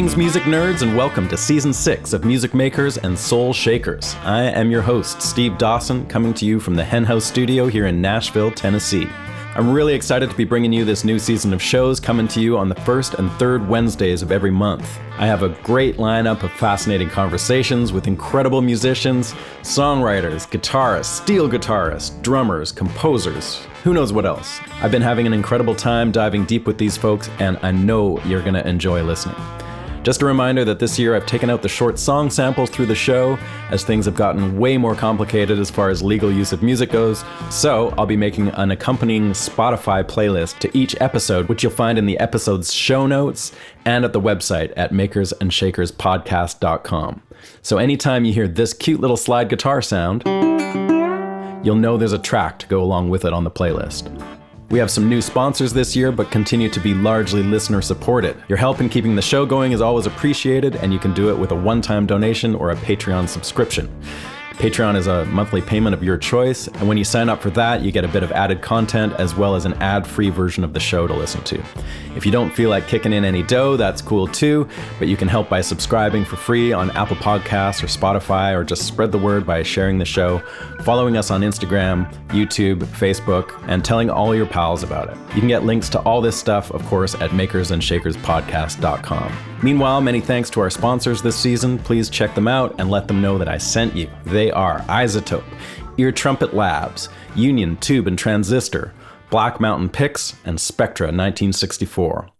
Greetings, music nerds, and welcome to Season 6 of Music Makers and Soul Shakers. I am your host, Steve Dawson, coming to you from the Hen House Studio here in Nashville, Tennessee. I'm really excited to be bringing you this new season of shows coming to you on the first and third Wednesdays of every month. I have a great lineup of fascinating conversations with incredible musicians, songwriters, guitarists, steel guitarists, drummers, composers, who knows what else. I've been having an incredible time diving deep with these folks, and I know you're going to enjoy listening. Just a reminder that this year I've taken out the short song samples through the show, as things have gotten way more complicated as far as legal use of music goes, so I'll be making an accompanying Spotify playlist to each episode, which you'll find in the episode's show notes and at the website at makersandshakerspodcast.com. So anytime you hear this cute little slide guitar sound, you'll know there's a track to go along with it on the playlist. We have some new sponsors this year, but continue to be largely listener supported. Your help in keeping the show going is always appreciated, and you can do it with a one-time donation or a Patreon subscription. Patreon is a monthly payment of your choice, and when you sign up for that, you get a bit of added content as well as an ad-free version of the show to listen to. If you don't feel like kicking in any dough, that's cool too, but you can help by subscribing for free on Apple Podcasts or Spotify, or just spread the word by sharing the show, following us on Instagram, YouTube, Facebook, and telling all your pals about it. You can get links to all this stuff, of course, at makersandshakerspodcast.com. Meanwhile, many thanks to our sponsors this season. Please check them out and let them know that I sent you. They are Isotope, Ear Trumpet Labs, Union Tube and Transistor, Black Mountain Picks, and Spectra 1964.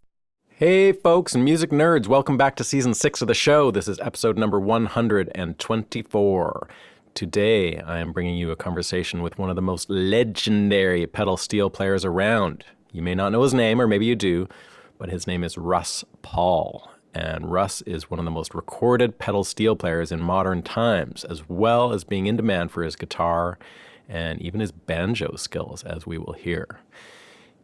Hey folks and music nerds, welcome back to Season 6 of the show. This is episode number 124. Today, I am bringing you a conversation with one of the most legendary pedal steel players around. You may not know his name, or maybe you do, but his name is Russ Pahl. And Russ is one of the most recorded pedal steel players in modern times, as well as being in demand for his guitar and even his banjo skills, as we will hear.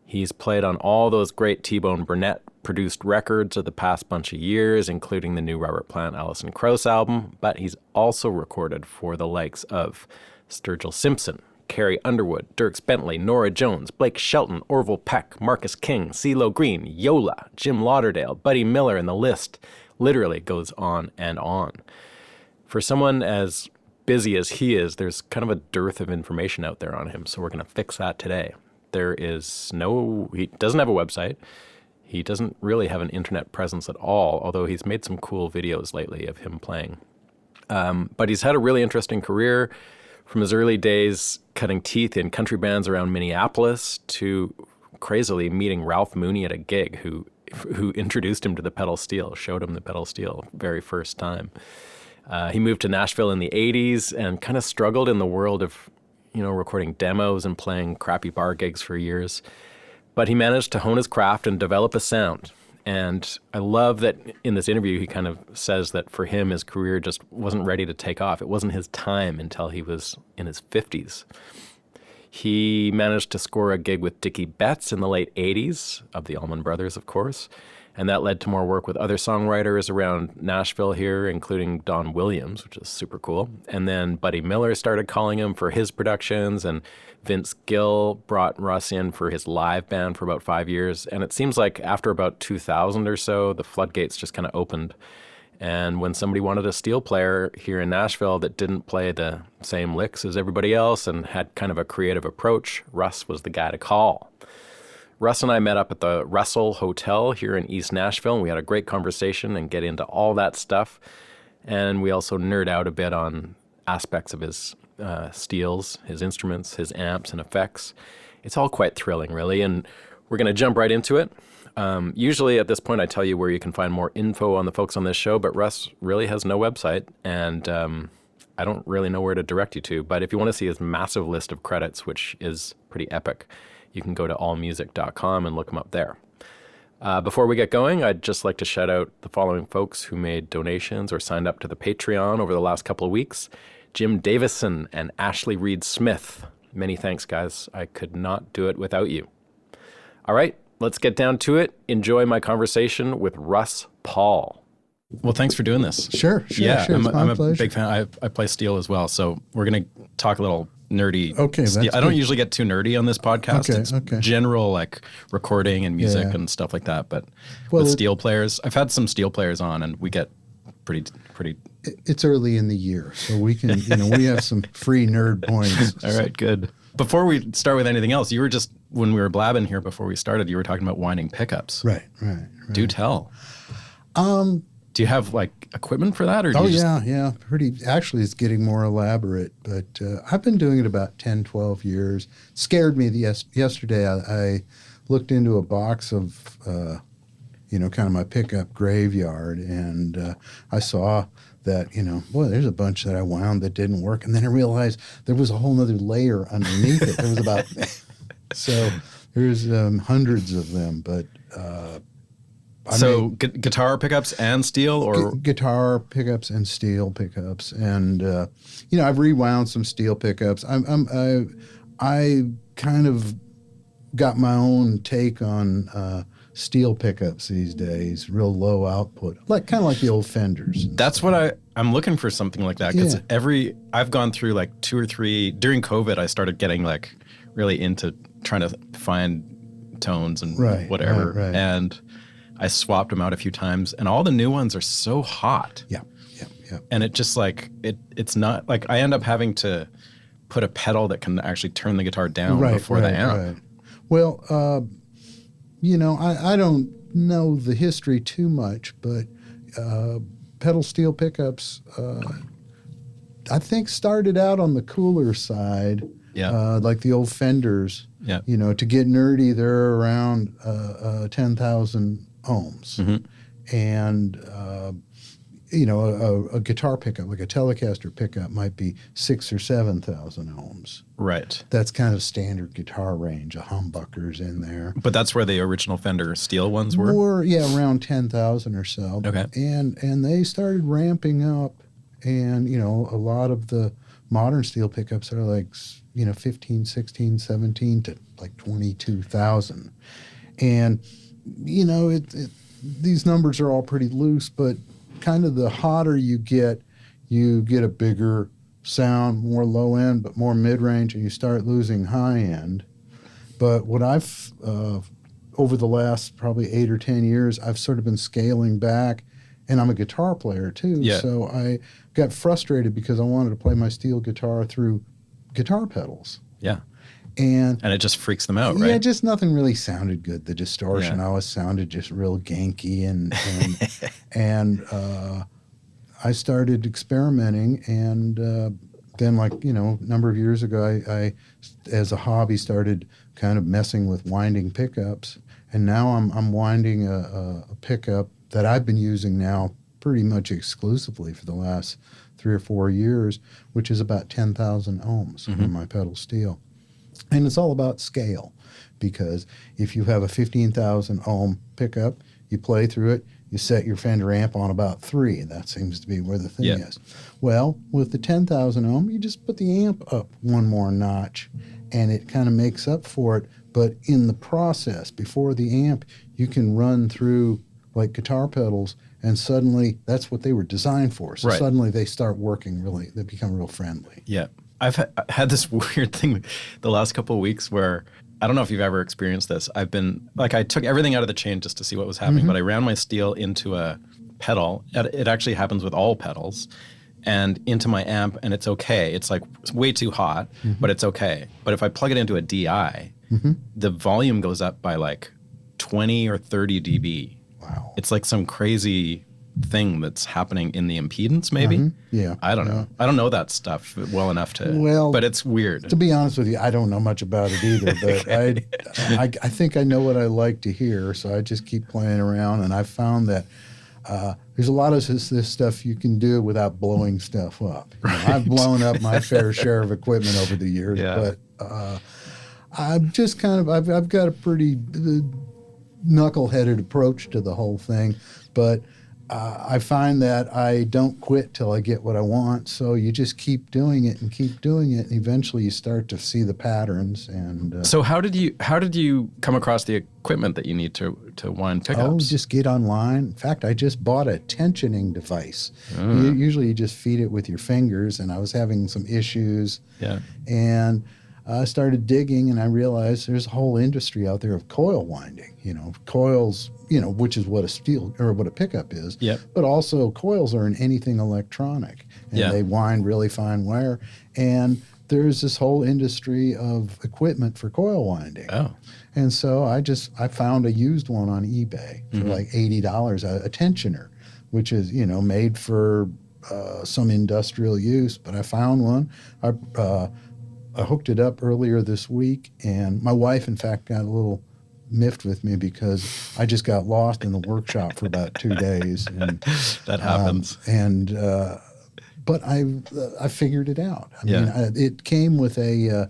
He's played on all those great T-Bone Burnett produced records of the past bunch of years, including the new Robert Plant, Alison Krauss album, but he's also recorded for the likes of Sturgill Simpson, Carrie Underwood, Dierks Bentley, Norah Jones, Blake Shelton, Orville Peck, Marcus King, CeeLo Green, Yola, Jim Lauderdale, Buddy Miller, and the list literally goes on and on. For someone as busy as he is, there's kind of a dearth of information out there on him, so we're going to fix that today. He doesn't have a website. He doesn't really have an internet presence at all, although he's made some cool videos lately of him playing. But he's had a really interesting career, from his early days cutting teeth in country bands around Minneapolis to crazily meeting Ralph Mooney at a gig, who introduced him to the pedal steel, showed him the pedal steel very first time. He moved to Nashville in the 80s and kind of struggled in the world of, recording demos and playing crappy bar gigs for years. But he managed to hone his craft and develop a sound. And I love that in this interview, he kind of says that for him, his career just wasn't ready to take off. It wasn't his time until he was in his 50s. He managed to score a gig with Dickey Betts in the late 80s, of the Allman Brothers, of course. And that led to more work with other songwriters around Nashville here, including Don Williams, which is super cool. And then Buddy Miller started calling him for his productions, and Vince Gill brought Russ in for his live band for about 5 years. And it seems like after about 2000 or so, the floodgates just kind of opened. And when somebody wanted a steel player here in Nashville that didn't play the same licks as everybody else and had kind of a creative approach, Russ was the guy to call. Russ and I met up at the Russell Hotel here in East Nashville, and we had a great conversation and get into all that stuff. And we also nerd out a bit on aspects of his steels, his instruments, his amps and effects. It's all quite thrilling, really, and we're going to jump right into it. Usually at this point I tell you where you can find more info on the folks on this show, but Russ really has no website, and I don't really know where to direct you to. But if you want to see his massive list of credits, which is pretty epic, you can go to allmusic.com and look him up there. Before we get going, I'd just like to shout out the following folks who made donations or signed up to the Patreon over the last couple of weeks: Jim Davison and Ashley Reed Smith. Many thanks, guys. I could not do it without you. All right, let's get down to it. Enjoy my conversation with Russ Pahl. Well, thanks for doing this. Sure. Yeah, sure. I'm a big fan. I play steel as well, so we're going to talk a little nerdy. Okay, that's I don't good. usually get too nerdy on this podcast. Okay, It's okay. general like recording and music Yeah. and stuff like that. But Well, with steel players, I've had some steel players on, and we get pretty. It's early in the year, so we can, we have some free nerd points. All right, good. Before we start with anything else, you were just, when we were blabbing here before we started, you were talking about winding pickups. Right. Do tell. Do you have like equipment for that, or do Oh, you just... yeah. Actually, it's getting more elaborate, but I've been doing it about 10, 12 years. Scared me yesterday. I looked into a box of, kind of my pickup graveyard, and I saw that, boy, there's a bunch that I wound that didn't work. And then I realized there was a whole other layer underneath it. There was about, so there's hundreds of them, but... guitar pickups and steel, or guitar pickups and steel pickups, and I've rewound some steel pickups. I kind of got my own take on steel pickups these days. Real low output, kind of like the old Fenders. That's what I'm looking for, something like that, because I've gone through like 2 or 3 during COVID. I started getting like really into trying to find tones and whatever, right. And I swapped them out a few times, and all the new ones are so hot. Yeah. And it just like, it's not like, I end up having to put a pedal that can actually turn the guitar down before the amp. Right. Well, I don't know the history too much, but pedal steel pickups, I think started out on the cooler side. Yeah. Like the old Fenders. Yeah. To get nerdy, they're around 10,000 ohms. Mm-hmm. And, a guitar pickup, like a Telecaster pickup, might be 6,000 or 7,000 ohms. Right. That's kind of standard guitar range. A humbucker's in there. But that's where the original Fender steel ones were? Around 10,000 or so. Okay. And they started ramping up, and, a lot of the modern steel pickups are like, 15, 16, 17 to like 22,000. And, these numbers are all pretty loose, but kind of the hotter you get a bigger sound, more low end, but more mid range, and you start losing high end. But what I've, over the last probably 8 or 10 years, I've sort of been scaling back, and I'm a guitar player too. Yeah. So I got frustrated because I wanted to play my steel guitar through guitar pedals. Yeah. And it just freaks them out, right? Yeah, just nothing really sounded good. The distortion always sounded just real ganky, and I started experimenting, and then a number of years ago, I as a hobby started kind of messing with winding pickups, and now I'm winding a pickup that I've been using now pretty much exclusively for the last 3 or 4 years, which is about 10,000 ohms on my pedal steel. And it's all about scale, because if you have a 15,000 ohm pickup, you play through it, you set your Fender amp on about 3. That seems to be where the thing is. Well, with the 10,000 ohm, you just put the amp up one more notch, and it kind of makes up for it. But in the process, before the amp, you can run through like guitar pedals, and suddenly that's what they were designed for. So suddenly they start working they become real friendly. Yeah. I've had this weird thing the last couple of weeks where, I don't know if you've ever experienced this. I've been, I took everything out of the chain just to see what was happening, but I ran my steel into a pedal. It actually happens with all pedals, and into my amp, and it's okay. It's way too hot, but it's okay. But if I plug it into a DI, the volume goes up by like 20 or 30 dB. Wow. It's like some crazy thing that's happening in the impedance, maybe? Yeah. I don't know. I don't know that stuff well enough but it's weird. To be honest with you, I don't know much about it either, but I think I know what I like to hear, so I just keep playing around, and I've found that there's a lot of this stuff you can do without blowing stuff up. I've blown up my fair share of equipment over the years, but I'm just I've got a pretty knuckle-headed approach to the whole thing, but I find that I don't quit till I get what I want. So you just keep doing it and keep doing it, and eventually you start to see the patterns. And So how did you come across the equipment that you need to wind pickups? just get online. In fact, I just bought a tensioning device. Usually you just feed it with your fingers, and I was having some issues. Yeah. And I started digging, and I realized there's a whole industry out there of coil winding. Coils, which is what a steel or what a pickup is. Yep. But also coils are in anything electronic, and they wind really fine wire. And there's this whole industry of equipment for coil winding. Oh. And so I found a used one on eBay for like $80, a tensioner, which is made for some industrial use. But I found one. I hooked it up earlier this week, and my wife, in fact, got a little miffed with me because I just got lost in the workshop for about 2 days. And, that happens. But I figured it out. I mean, it came with a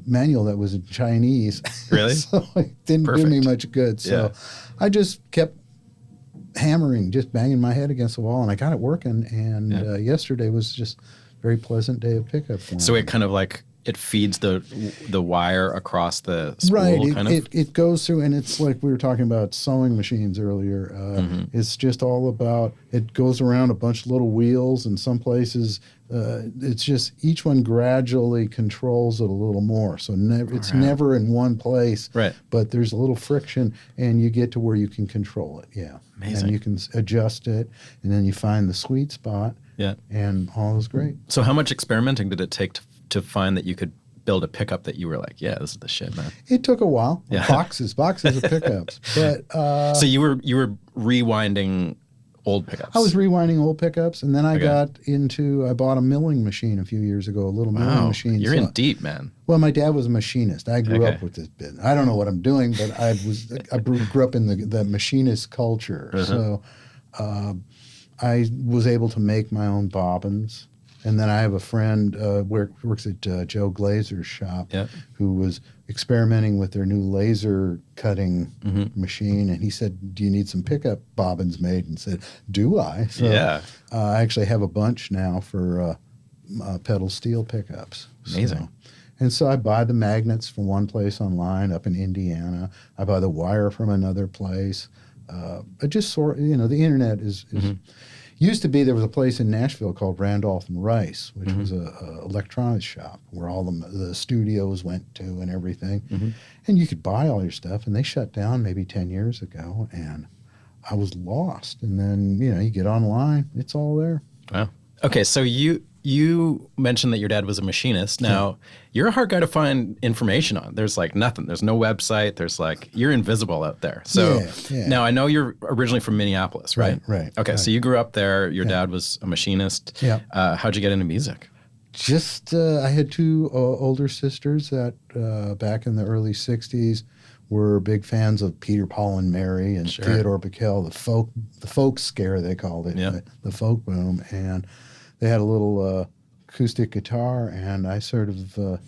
manual that was in Chinese. Really? So it didn't do me much good. So I just kept hammering, just banging my head against the wall, and I got it working. And yesterday was just very pleasant day of pickup. So it kind of like it feeds the wire across the spool, right. kind of? It goes through, and it's like we were talking about sewing machines earlier. It's just all about, it goes around a bunch of little wheels, and some places it's just each one gradually controls it a little more. So it's never in one place, right? But there's a little friction, and you get to where you can control it. Yeah. Amazing. And you can adjust it, and then you find the sweet spot. Yeah. And all is great. So how much experimenting did it take to find that you could build a pickup that you were like, yeah, this is the shit, man? It took a while. Yeah. Boxes of pickups. But so you were rewinding old pickups. I was rewinding old pickups, and then I bought a milling machine a few years ago, a little milling machine. You're in deep, man. Well, my dad was a machinist. I grew up with this business. I don't know what I'm doing, but I grew up in the machinist culture. So I was able to make my own bobbins. And then I have a friend works at Joe Glazer's shop who was experimenting with their new laser cutting machine. And he said, do you need some pickup bobbins made? And said, do I? So I actually have a bunch now for pedal steel pickups. Amazing. So I buy the magnets from one place online up in Indiana. I buy the wire from another place. I just sort, the internet is used to be, there was a place in Nashville called Randolph and Rice, which was a electronics shop where all the studios went to and everything. And you could buy all your stuff, and they shut down maybe 10 years ago, and I was lost. And then, you get online, it's all there. Wow. Okay, so you mentioned that your dad was a machinist. Now, you're a hard guy to find information on. There's like nothing. There's no website. There's like, you're invisible out there. So now I know you're originally from Minneapolis, right? Right. Okay, so you grew up there. Your dad was a machinist. Yeah. How'd you get into music? Just, I had two older sisters that back in the early 60s were big fans of Peter, Paul, and Mary and Theodore Bickel, the folk scare, they called it, the folk boom. And they had a little acoustic guitar, and I sort of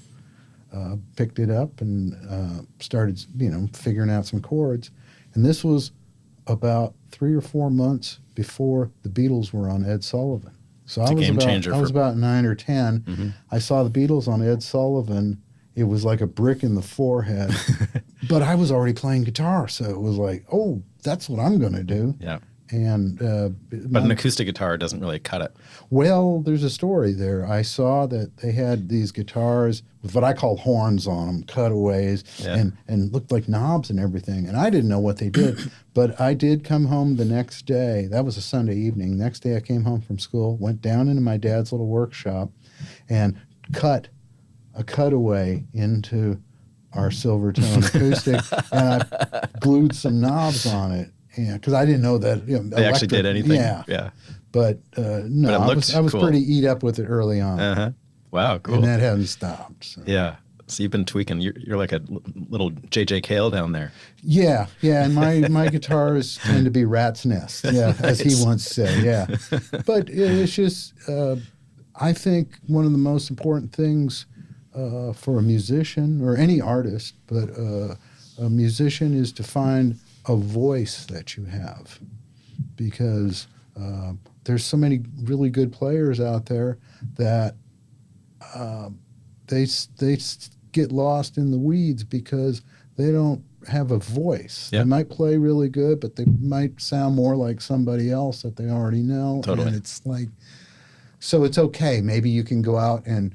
picked it up and started, figuring out some chords. And this was about 3 or 4 months before the Beatles were on Ed Sullivan. So I was about 9 or 10. I saw the Beatles on Ed Sullivan. It was like a brick in the forehead. But I was already playing guitar, so it was like, oh, that's what I'm going to do. Yeah. And but an acoustic guitar doesn't really cut it. Well, there's a story there. I saw that they had these guitars with what I call horns on them, cutaways, and looked like knobs and everything. And I didn't know what they did. But I did come home the next day. That was a Sunday evening. Next day I came home from school, went down into my dad's little workshop, and cut a cutaway into our Silvertone acoustic, and I glued some knobs on it. Yeah, because I didn't know that they actually did anything. Yeah. But no, but I was cool. pretty eat up with it early on. Wow, cool. And that hasn't stopped. So. Yeah. So you've been tweaking. You're like a little J.J. Cale down there. Yeah. And my guitars tend to be rat's nest. Yeah, as he once said. Yeah. But it's just, I think one of the most important things for a musician or any artist, but a musician is to find a voice that you have, because there's so many really good players out there that they get lost in the weeds because they don't have a voice. Yeah. They might play really good, but they might sound more like somebody else that they already know. Totally. And it's like, so it's okay. Maybe you can go out and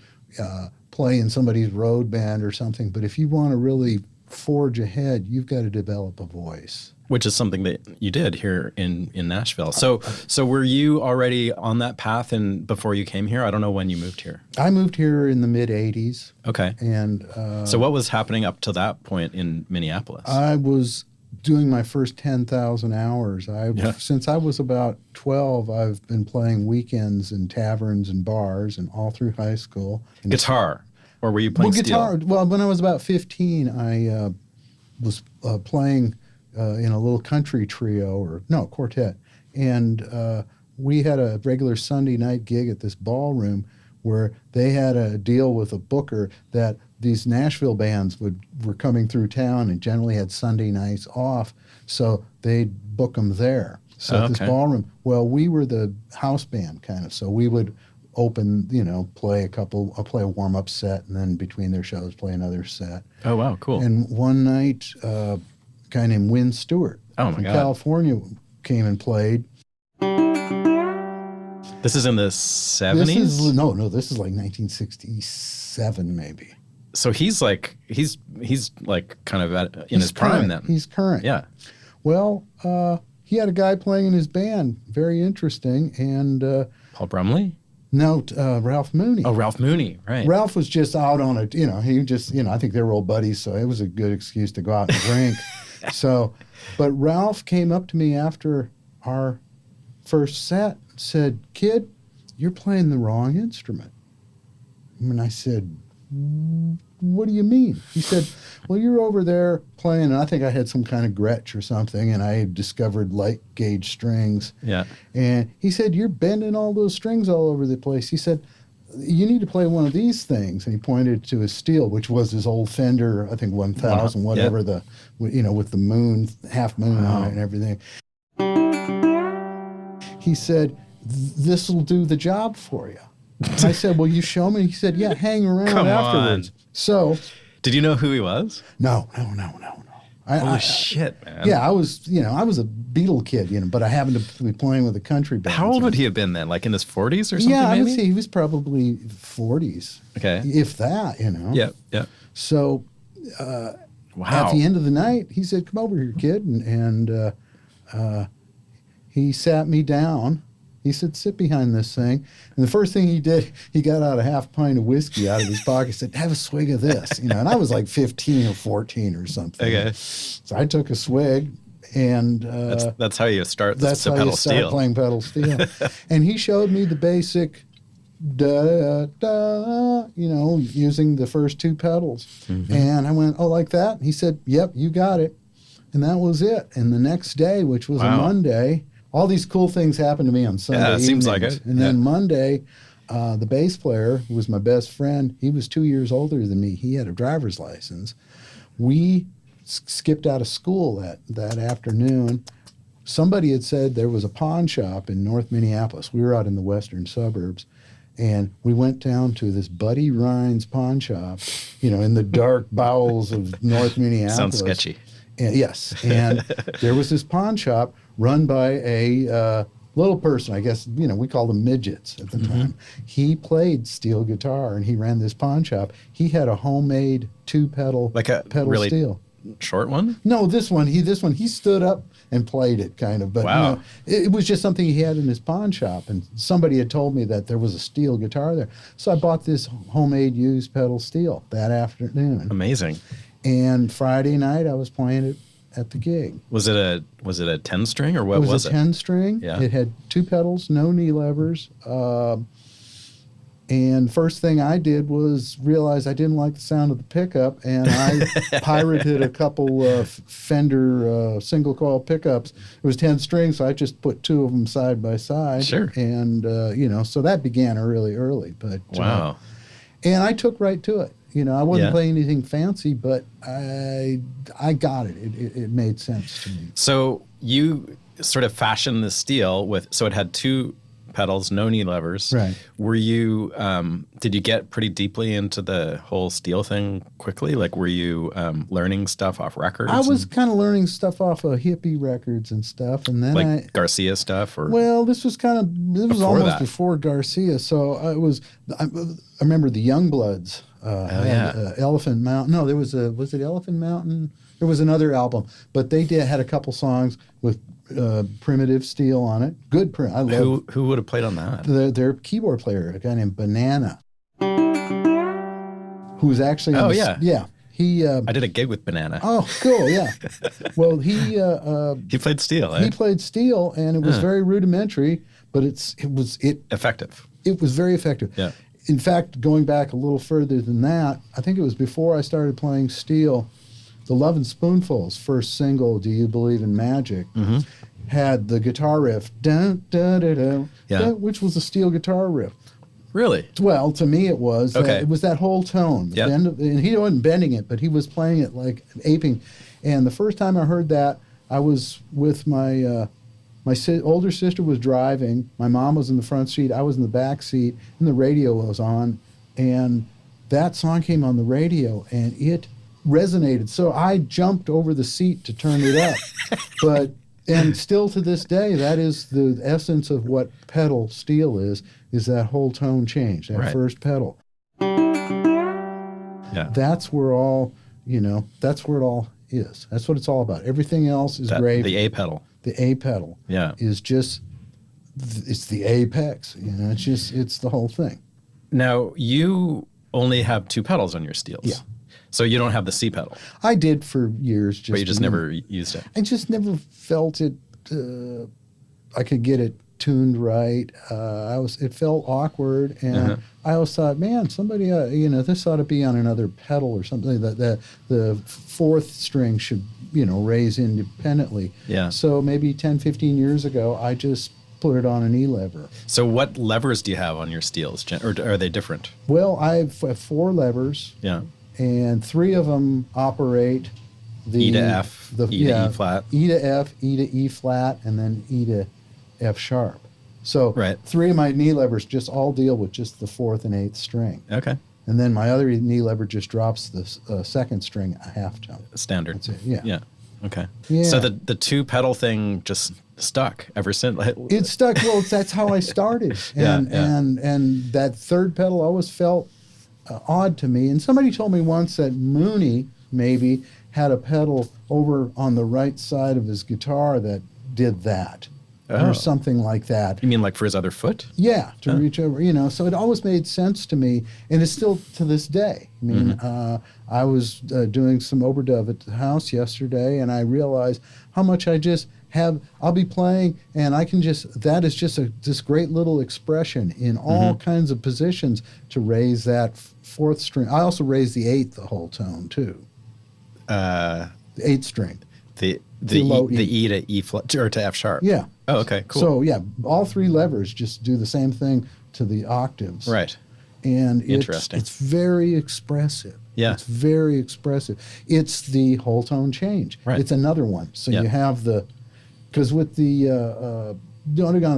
play in somebody's road band or something, but if you want to really forge ahead, you've got to develop a voice. Which is something that you did here in Nashville. So were you already on that path before you came here? I don't know when you moved here. I moved here in the mid-'80s. Okay. And so what was happening up to that point in Minneapolis? I was doing my first 10,000 hours. Since I was about 12, I've been playing weekends in taverns and bars and all through high school. And guitar? Or were you playing guitar? steel? Well, when I was about 15, I was playing in a little country trio, quartet. And we had a regular Sunday night gig at this ballroom where they had a deal with a booker that these Nashville bands were coming through town and generally had Sunday nights off, so they'd book them there. So at this ballroom, well, we were the house band kind of, so we would open, play a warm-up set, and then between their shows play another set. Oh, wow, cool. And one night, a guy named Win Stewart from California came and played. This is in the 70s? This is like 1967 maybe. So he's like kind of in his prime then. He's current. Yeah. Well, he had a guy playing in his band, very interesting, and Paul Brumley? No, Ralph Mooney. Oh, Ralph Mooney, right. Ralph was just out on it, he just, I think they were old buddies, so it was a good excuse to go out and drink. But Ralph came up to me after our first set, said, "Kid, you're playing the wrong instrument." And I said, "What do you mean?" He said, "Well, you're over there playing," and I think I had some kind of Gretsch or something, and I had discovered light gauge strings. Yeah. And he said, "You're bending all those strings all over the place." He said, "You need to play one of these things." And he pointed to his steel, which was his old Fender, I think 1000, whatever, with the moon, half moon on it and everything. He said, "This will do the job for you." I said, "Will you show me?" He said, "Yeah, hang around afterwards." So, did you know who he was? No. Holy shit, man! Yeah, I was a Beatle kid, but I happened to be playing with a country band. How old would he have been then? Like in his 40s or something? Yeah, maybe? I would say he was probably 40s. Okay, if that, Yeah. So, wow. At the end of the night, he said, "Come over here, kid," and he sat me down. He said, "Sit behind this thing." And the first thing he did, he got out a half pint of whiskey out of his pocket. He said, "Have a swig of this." And I was like 15 or 14 or something. Okay. So I took a swig, and that's how you start the that's how pedal you start steel. playing pedal steel. And he showed me the basic da da, using the first two pedals. Mm-hmm. And I went, "Oh, like that?" He said, "Yep, you got it." And that was it. And the next day, which was a Monday, all these cool things happened to me on Sunday evenings. Seems like it. And then Monday, the bass player, who was my best friend, he was 2 years older than me. He had a driver's license. We skipped out of school that afternoon. Somebody had said there was a pawn shop in North Minneapolis. We were out in the western suburbs. And we went down to this Buddy Rhines pawn shop, in the dark bowels of North Minneapolis. Sounds sketchy. And, yes. And there was this pawn shop run by a little person. I guess, we called them midgets at the time. He played steel guitar, and he ran this pawn shop. He had a homemade two-pedal pedal really steel. Short one? No, this one. He stood up and played it, kind of. But wow. It was just something he had in his pawn shop, and somebody had told me that there was a steel guitar there. So I bought this homemade used pedal steel that afternoon. Amazing. And Friday night, I was playing it at the gig. Was it a 10-string or what was it? It was a 10-string. Yeah. It had two pedals, no knee levers. And first thing I did was realize I didn't like the sound of the pickup, and I pirated a couple of Fender single coil pickups. It was 10 strings, so I just put two of them side by side. Sure. And, so that began really early. But wow. And I took right to it. I wasn't Yeah. playing anything fancy, but I got it. It made sense to me. So you sort of fashioned the steel so it had two pedals, no knee levers. Right. Were you, did you get pretty deeply into the whole steel thing quickly? Like, were you learning stuff off records? I was kind of learning stuff off of hippie records and stuff, and then like Garcia stuff, or well, this was almost that. before Garcia. So I remember the Youngbloods. Elephant Mountain. No, was it Elephant Mountain? There was another album, but they had a couple songs with primitive steel on it. Good print. I love. Who would have played on that? Their keyboard player, a guy named Banana, who's actually he. I did a gig with Banana. Oh, cool! Yeah. Well, he played steel. He played steel, and it was very rudimentary, but it was effective. It was very effective. Yeah. In fact, going back a little further than that, I think it was before I started playing steel, the Love and Spoonful's first single, "Do You Believe in Magic," had the guitar riff, dun, dun, dun, dun, dun, which was a steel guitar riff. Really? Well, to me it was. Okay. It was that whole tone. Yep. And he wasn't bending it, but he was playing it like aping. And the first time I heard that, I was with my older sister was driving. My mom was in the front seat. I was in the back seat, and the radio was on. And that song came on the radio, and it resonated. So I jumped over the seat to turn it up. And still to this day, that is the essence of what pedal steel is that whole tone change, that first pedal. Yeah. That's where that's where it all is. That's what it's all about. Everything else is great. The A pedal. The A pedal is just, it's the apex. It's the whole thing. Now, you only have two pedals on your steels. Yeah. So you don't have the C pedal. I did for years. But you just never used it. I just never felt it, I could get it tuned right. It felt awkward, and I always thought, man, somebody, this ought to be on another pedal or something. That the fourth string should, raise independently. Yeah. So maybe 10, 15 years ago, I just put it on an E lever. So what levers do you have on your steels, or are they different? Well, I have 4 levers. Yeah. And 3 of them operate the E to F, E to E flat. E to F, E to E flat, and then E to F sharp. So 3 of my knee levers just all deal with just the 4th and 8th string. Okay. And then my other knee lever just drops the second string a half tone. Standard. That's it. Yeah. Yeah. Okay. Yeah. So the 2 pedal thing just stuck ever since. It stuck. Well, that's how I started. And that third pedal always felt odd to me. And somebody told me once that Mooney maybe had a pedal over on the right side of his guitar that did that. Or something like that. You mean like for his other foot? Yeah, to reach over, so it always made sense to me, and it's still to this day. I mean, I was doing some overdub at the house yesterday, and I realized how much I just have. I'll be playing, and I can that is just this great little expression in all kinds of positions to raise that 4th string. I also raise the 8th the whole tone, too. The 8th string. The E to E flat, or to F sharp. Yeah. Oh, okay, cool. So yeah, all 3 levers just do the same thing to the octaves. Right. And interesting. It's very expressive. Yeah. It's very expressive. It's the whole tone change. Right. It's another one. So you have because with the on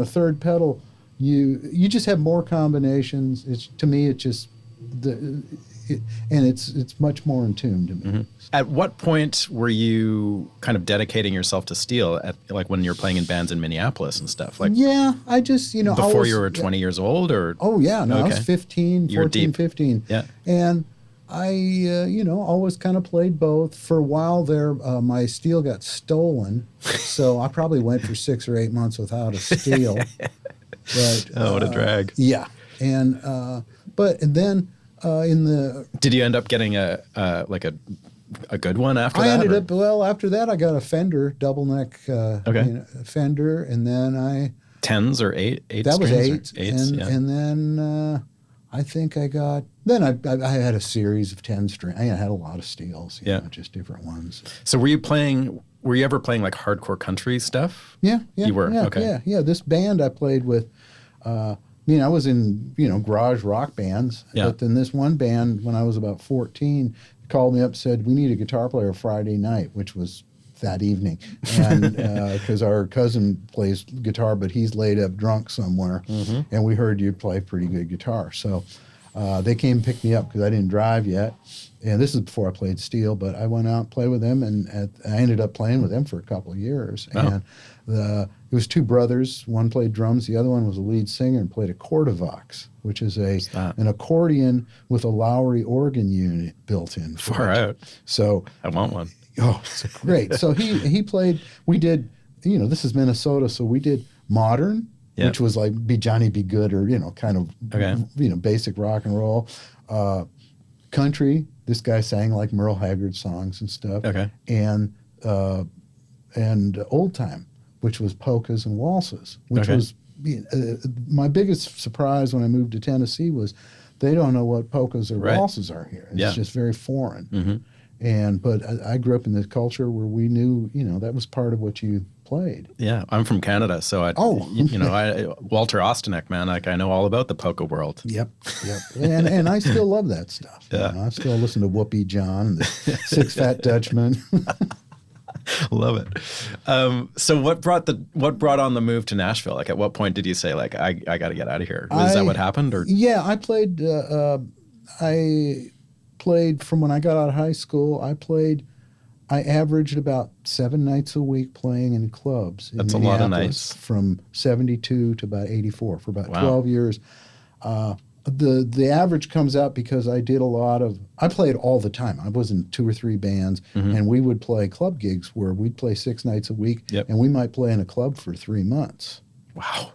the third pedal, you just have more combinations. To me, it's just and it's much more in tune to me. At what point were you kind of dedicating yourself to steel? Like when you're playing in bands in Minneapolis and stuff? Like I just before you were 20 years old, or I was 15, 14, 15. Yeah, and I always kind of played both. For a while there, my steel got stolen, so I probably went for 6 or 8 months without a steel. But what a drag! Yeah, and then. Did you end up getting a good one after that? I ended up, after that I got a Fender double neck Fender, and then 10s or 8 that was 8, eights, and then I think I got, then I had a series of 10 string. I had a lot of steels, just different ones. So were you ever playing like hardcore country stuff? Yeah. You were? Yeah, okay. Yeah. This band I played with, I was in, garage rock bands. Yeah. But then this one band, when I was about 14, called me up and said, we need a guitar player Friday night, which was that evening. And because our cousin plays guitar, but he's laid up drunk somewhere. Mm-hmm. And we heard you play pretty good guitar. So they came and picked me up because I didn't drive yet. And this is before I played steel, but I went out and played with them, and I ended up playing with them for a couple of years. Oh. And it was two brothers. One played drums. The other one was a lead singer and played a Cordavox, which is an accordion with a Lowry organ unit built in. Far out. So I want one. Oh, it's great. So he played, we did, this is Minnesota, so we did modern, which was like Be Johnny Be Good, or, kind of, basic rock and roll. Country, this guy sang like Merle Haggard songs and stuff. Okay. And old time, which was polkas and waltzes, which was my biggest surprise when I moved to Tennessee was they don't know what polkas or waltzes are here. It's just very foreign. Mm-hmm. But I grew up in this culture where we knew, that was part of what you played. Yeah, I'm from Canada, so Walter Ostanek, man, like I know all about the polka world. Yep. And I still love that stuff. Yeah. I still listen to Whoopie John and the Six Fat Dutchmen. Love it. So what brought on the move to Nashville? Like, at what point did you say, like, I got to get out of here? Was that what happened? Or yeah, I played from when I got out of high school. I averaged about 7 nights a week playing in clubs. That's a lot of nights. From 72 to about 84 for about 12 years. The average comes out because I played all the time. I was in 2 or 3 bands, and we would play club gigs where we'd play 6 nights a week, and we might play in a club for 3 months. Wow.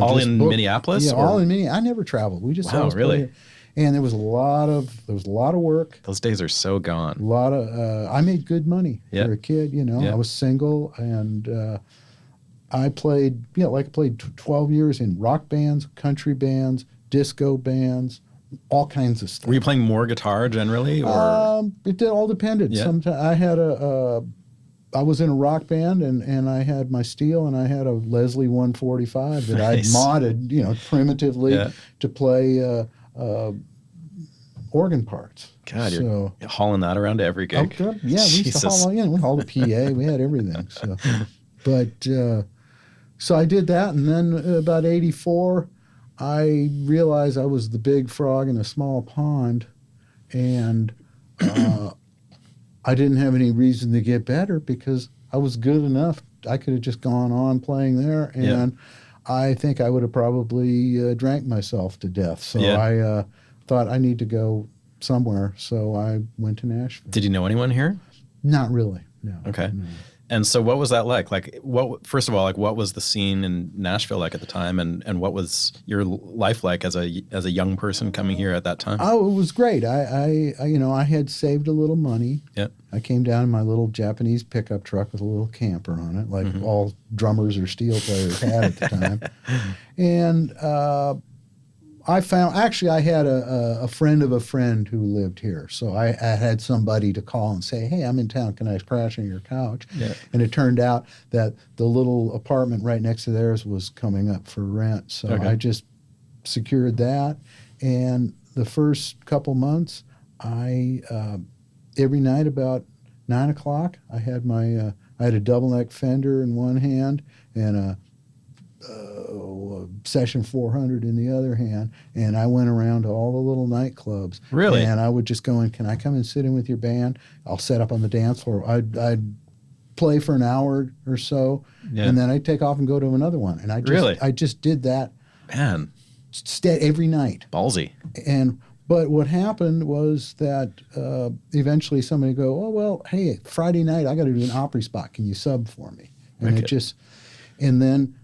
All in Minneapolis? Yeah, all in Minneapolis. I never traveled. We just always really? played. And there was a lot of work. Those days are so gone. A lot of I made good money for a kid. I was single, and I played 12 years in rock bands, country bands, disco bands, all kinds of stuff. Were you playing more guitar generally, or it all depended. Yeah. Sometimes I was in a rock band, and I had my steel, and I had a Leslie 145 that I'd modded, primitively to play organ parts. God, you're hauling that around to every gig. Oh, yeah, we used to haul in. We hauled a PA. We had everything. So, so I did that, and then about 84, I realized I was the big frog in a small pond, and I didn't have any reason to get better because I was good enough. I could have just gone on playing there, and I think I would have probably drank myself to death. So I thought I need to go somewhere, so I went to Nashville. Did you know anyone here? Not really, no. Okay. No. And so what was that like? Like, first of all, like, what was the scene in Nashville like at the time, and what was your life like as a young person coming here at that time? Oh, it was great. I had saved a little money. Yep. I came down in my little Japanese pickup truck with a little camper on it, like all drummers or steel players had at the time. And I had a friend of a friend who lived here. So I had somebody to call and say, hey, I'm in town. Can I crash on your couch? Yeah. And it turned out that the little apartment right next to theirs was coming up for rent. So I just secured that. And the first couple months, every night about 9 o'clock, I had a double neck Fender in one hand and a Session 400 in the other hand, and I went around to all the little nightclubs. Really? And I would just go in, can I come and sit in with your band? I'll set up on the dance floor. I'd play for an hour or so, and then I'd take off and go to another one. And I just did that. Man. Every night. Ballsy. But what happened was that eventually somebody would go, oh, well, hey, Friday night I got to do an Opry spot. Can you sub for me? And and then...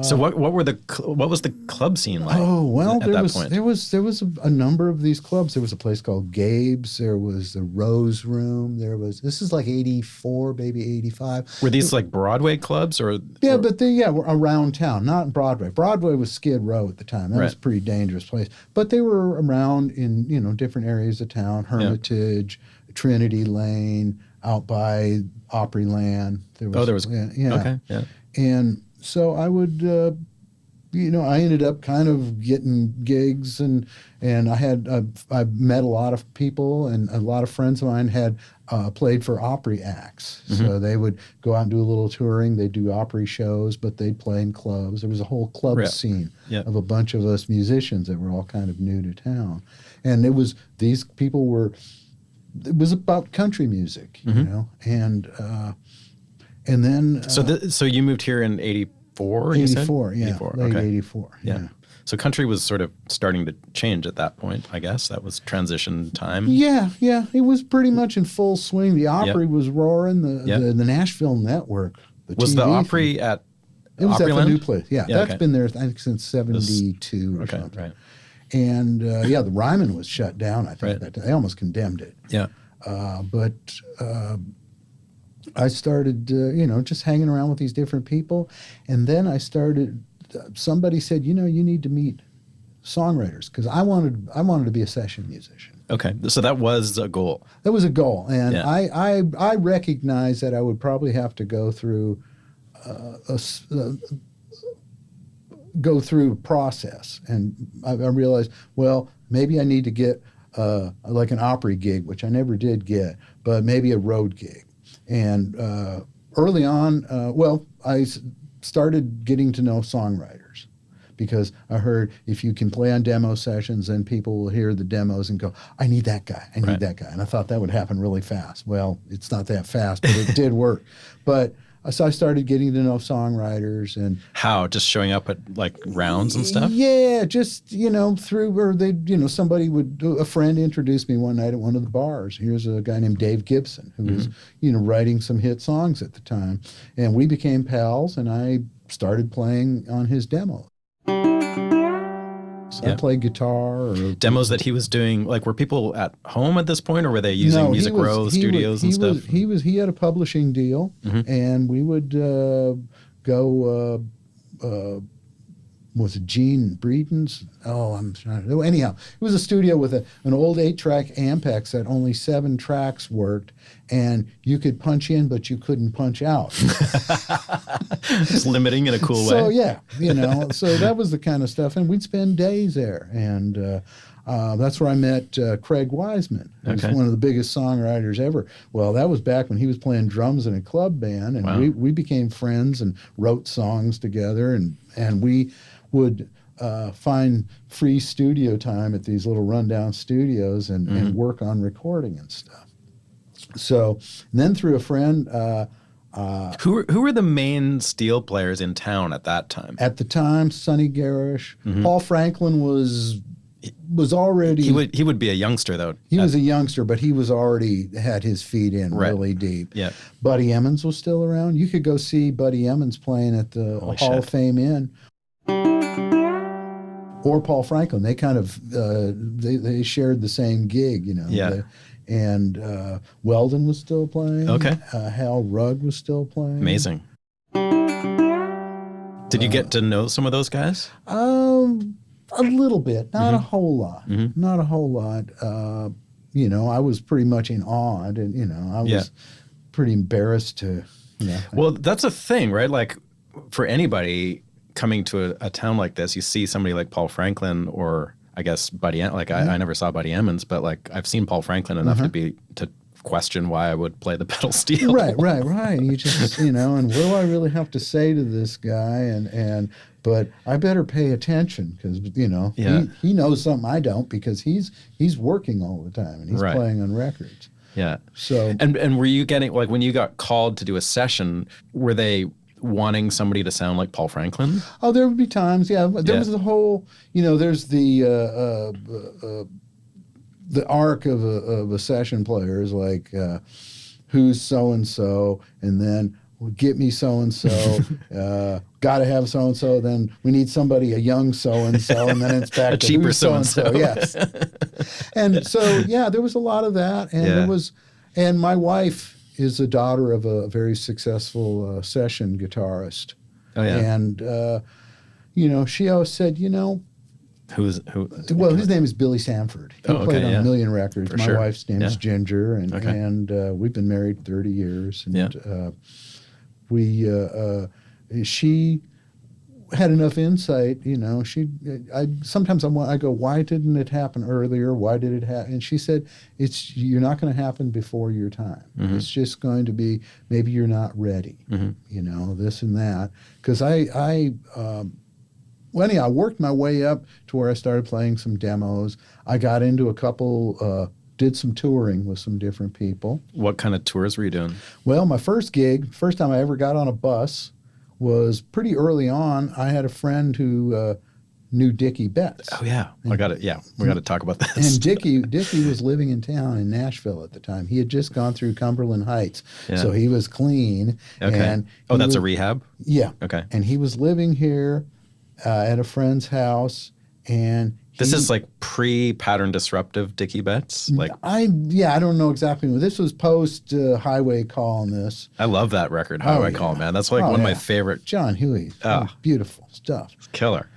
so what was the club scene like? Oh, well, at that point? there was a number of these clubs. There was a place called Gabe's. There was the Rose Room. This is like 84, maybe 85. Were these like Broadway clubs or? Yeah, but they were around town, not Broadway. Broadway was Skid Row at the time. That was a pretty dangerous place. But they were around in different areas of town, Hermitage, Trinity Lane, out by Opryland. There was. Okay, yeah. And so I would, I ended up kind of getting gigs, and I met a lot of people, and a lot of friends of mine had played for Opry acts. So they would go out and do a little touring. They'd do Opry shows, but they'd play in clubs. There was a whole club scene of a bunch of us musicians that were all kind of new to town. And it was about country music, and then so you moved here in 84, you said? 84, yeah. 84, late okay. 84, yeah. So country was sort of starting to change at that point, I guess. That was transition time. Yeah. It was pretty much in full swing. The Opry was roaring, the Nashville network. Was TV the Opry thing. at It was Opryland? at the new place. Yeah, that's okay. been there, I think, since 72 or something. Right. And, the Ryman was shut down, I think. Right. They almost condemned it. Yeah. But I started, just hanging around with these different people. And then I started, somebody said, you need to meet songwriters, because I wanted to be a session musician. Okay. So that was a goal. That was a goal. And Yeah. I recognized that I would probably have to go through a process. And I realized, well, maybe I need to get like an Opry gig, which I never did get, but maybe a road gig. And early on, I started getting to know songwriters, because I heard if you can play on demo sessions, then people will hear the demos and go, I need that guy. I need that guy. And I thought that would happen really fast. Well, it's not that fast, but it did work. But so I started getting to know songwriters. And how? Just showing up at like rounds and stuff? Yeah, just, through where a friend introduced me one night at one of the bars. Here's a guy named Dave Gibson, who was, writing some hit songs at the time. And we became pals, and I started playing on his demo. So I played guitar. Or demos that he was doing, like, were people at home at this point, or were they using Music Row studios and stuff? He had a publishing deal, and we would go. Was it Gene Breeden's? Oh, I'm trying to. Anyhow, it was a studio with an old 8-track Ampex that only 7 tracks worked, and you could punch in, but you couldn't punch out. It's limiting in a cool way. So yeah, so that was the kind of stuff, and we'd spend days there, and that's where I met Craig Wiseman, who's one of the biggest songwriters ever. Well, that was back when he was playing drums in a club band, and we became friends and wrote songs together, and we would find free studio time at these little rundown studios and work on recording and stuff. So then through a friend. Who were the main steel players in town at that time? At the time, Sonny Garish. Paul Franklin was already... He would be a youngster, though. He was a youngster, but he was already had his feet in really deep. Yeah. Buddy Emmons was still around. You could go see Buddy Emmons playing at the Hall of Fame Inn. Or Paul Franklin. They kind of they shared the same gig, Yeah. And Weldon was still playing. Okay. Hal Rugg was still playing. Amazing. Did you get to know some of those guys? A little bit, not a whole lot. Not a whole lot. I was pretty much in awe, and I was pretty embarrassed to. Well, that's a thing, right? Like, for anybody coming to a town like this, you see somebody like Paul Franklin, or I guess Buddy. I never saw Buddy Emmons, but like I've seen Paul Franklin enough to question why I would play the pedal steel. Right. You just and what do I really have to say to this guy? But I better pay attention, because he knows something I don't, because he's working all the time, and he's playing on records. Yeah. So and were you getting, like, when you got called to do a session, were they wanting somebody to sound like Paul Franklin? Oh, there would be times, yeah. There was the whole, there's the arc of a session player is like, who's so-and-so, and then get me so-and-so, got to have so-and-so, then we need somebody, a young so-and-so, and then it's back a to cheaper who's so-and-so. so-and-so. Yes. And so, there was a lot of that, and and my wife is the daughter of a very successful session guitarist. Oh, yeah. And, she always said, who? Well, his name is Billy Sanford. He played on a million records. For My sure. wife's name is Ginger, and we've been married 30 years. And she had enough insight, sometimes I go, why didn't it happen earlier? Why did it happen? And she said, you're not going to happen before your time. Mm-hmm. It's just going to be, maybe you're not ready, this and that. Because I worked my way up to where I started playing some demos. I got into a couple, did some touring with some different people. What kind of tours were you doing? Well, my first time I ever got on a bus, was pretty early on. I had a friend who knew Dickey Betts. Oh, yeah. I got it. Yeah, we got to talk about this. And Dickey was living in town in Nashville at the time. He had just gone through Cumberland Heights, so he was clean. Okay. And that's a rehab? Yeah. Okay. And he was living here at a friend's house, and this is like pre-pattern disruptive Dickey Betts? I don't know exactly. This was post Highway Call on this. I love that record, Highway Call, man. That's like one of my favorite. John Huey. Beautiful stuff. Killer.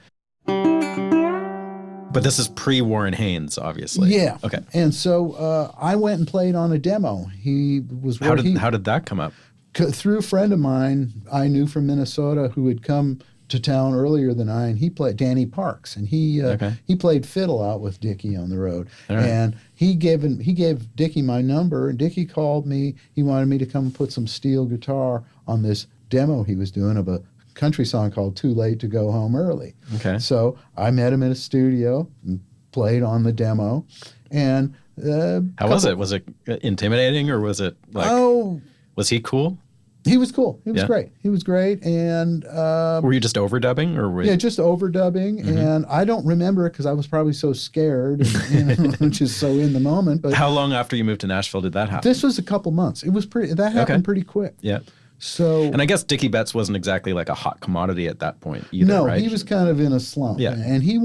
But this is pre-Warren Haynes, obviously. Yeah. Okay. And so I went and played on a demo. He was How did that come up? Through a friend of mine I knew from Minnesota who had come to town earlier than I, and he played Danny Parks, and he played fiddle out with Dickey on the road. Right. And he gave Dickey my number, and Dickey called me. He wanted me to come and put some steel guitar on this demo he was doing of a country song called Too Late to Go Home Early. Okay. So I met him in a studio and played on the demo. And how was it? Was it intimidating, or was it like? Oh, was he cool? He was cool. He was great. He was great. And were you just overdubbing, or just overdubbing? Mm-hmm. And I don't remember it because I was probably so scared, and, just so in the moment. But how long after you moved to Nashville did that happen? This was a couple months. It was that happened pretty quick. Yeah. So, and I guess Dickey Betts wasn't exactly like a hot commodity at that point either, no, right? He was kind of in a slump. Yeah. And he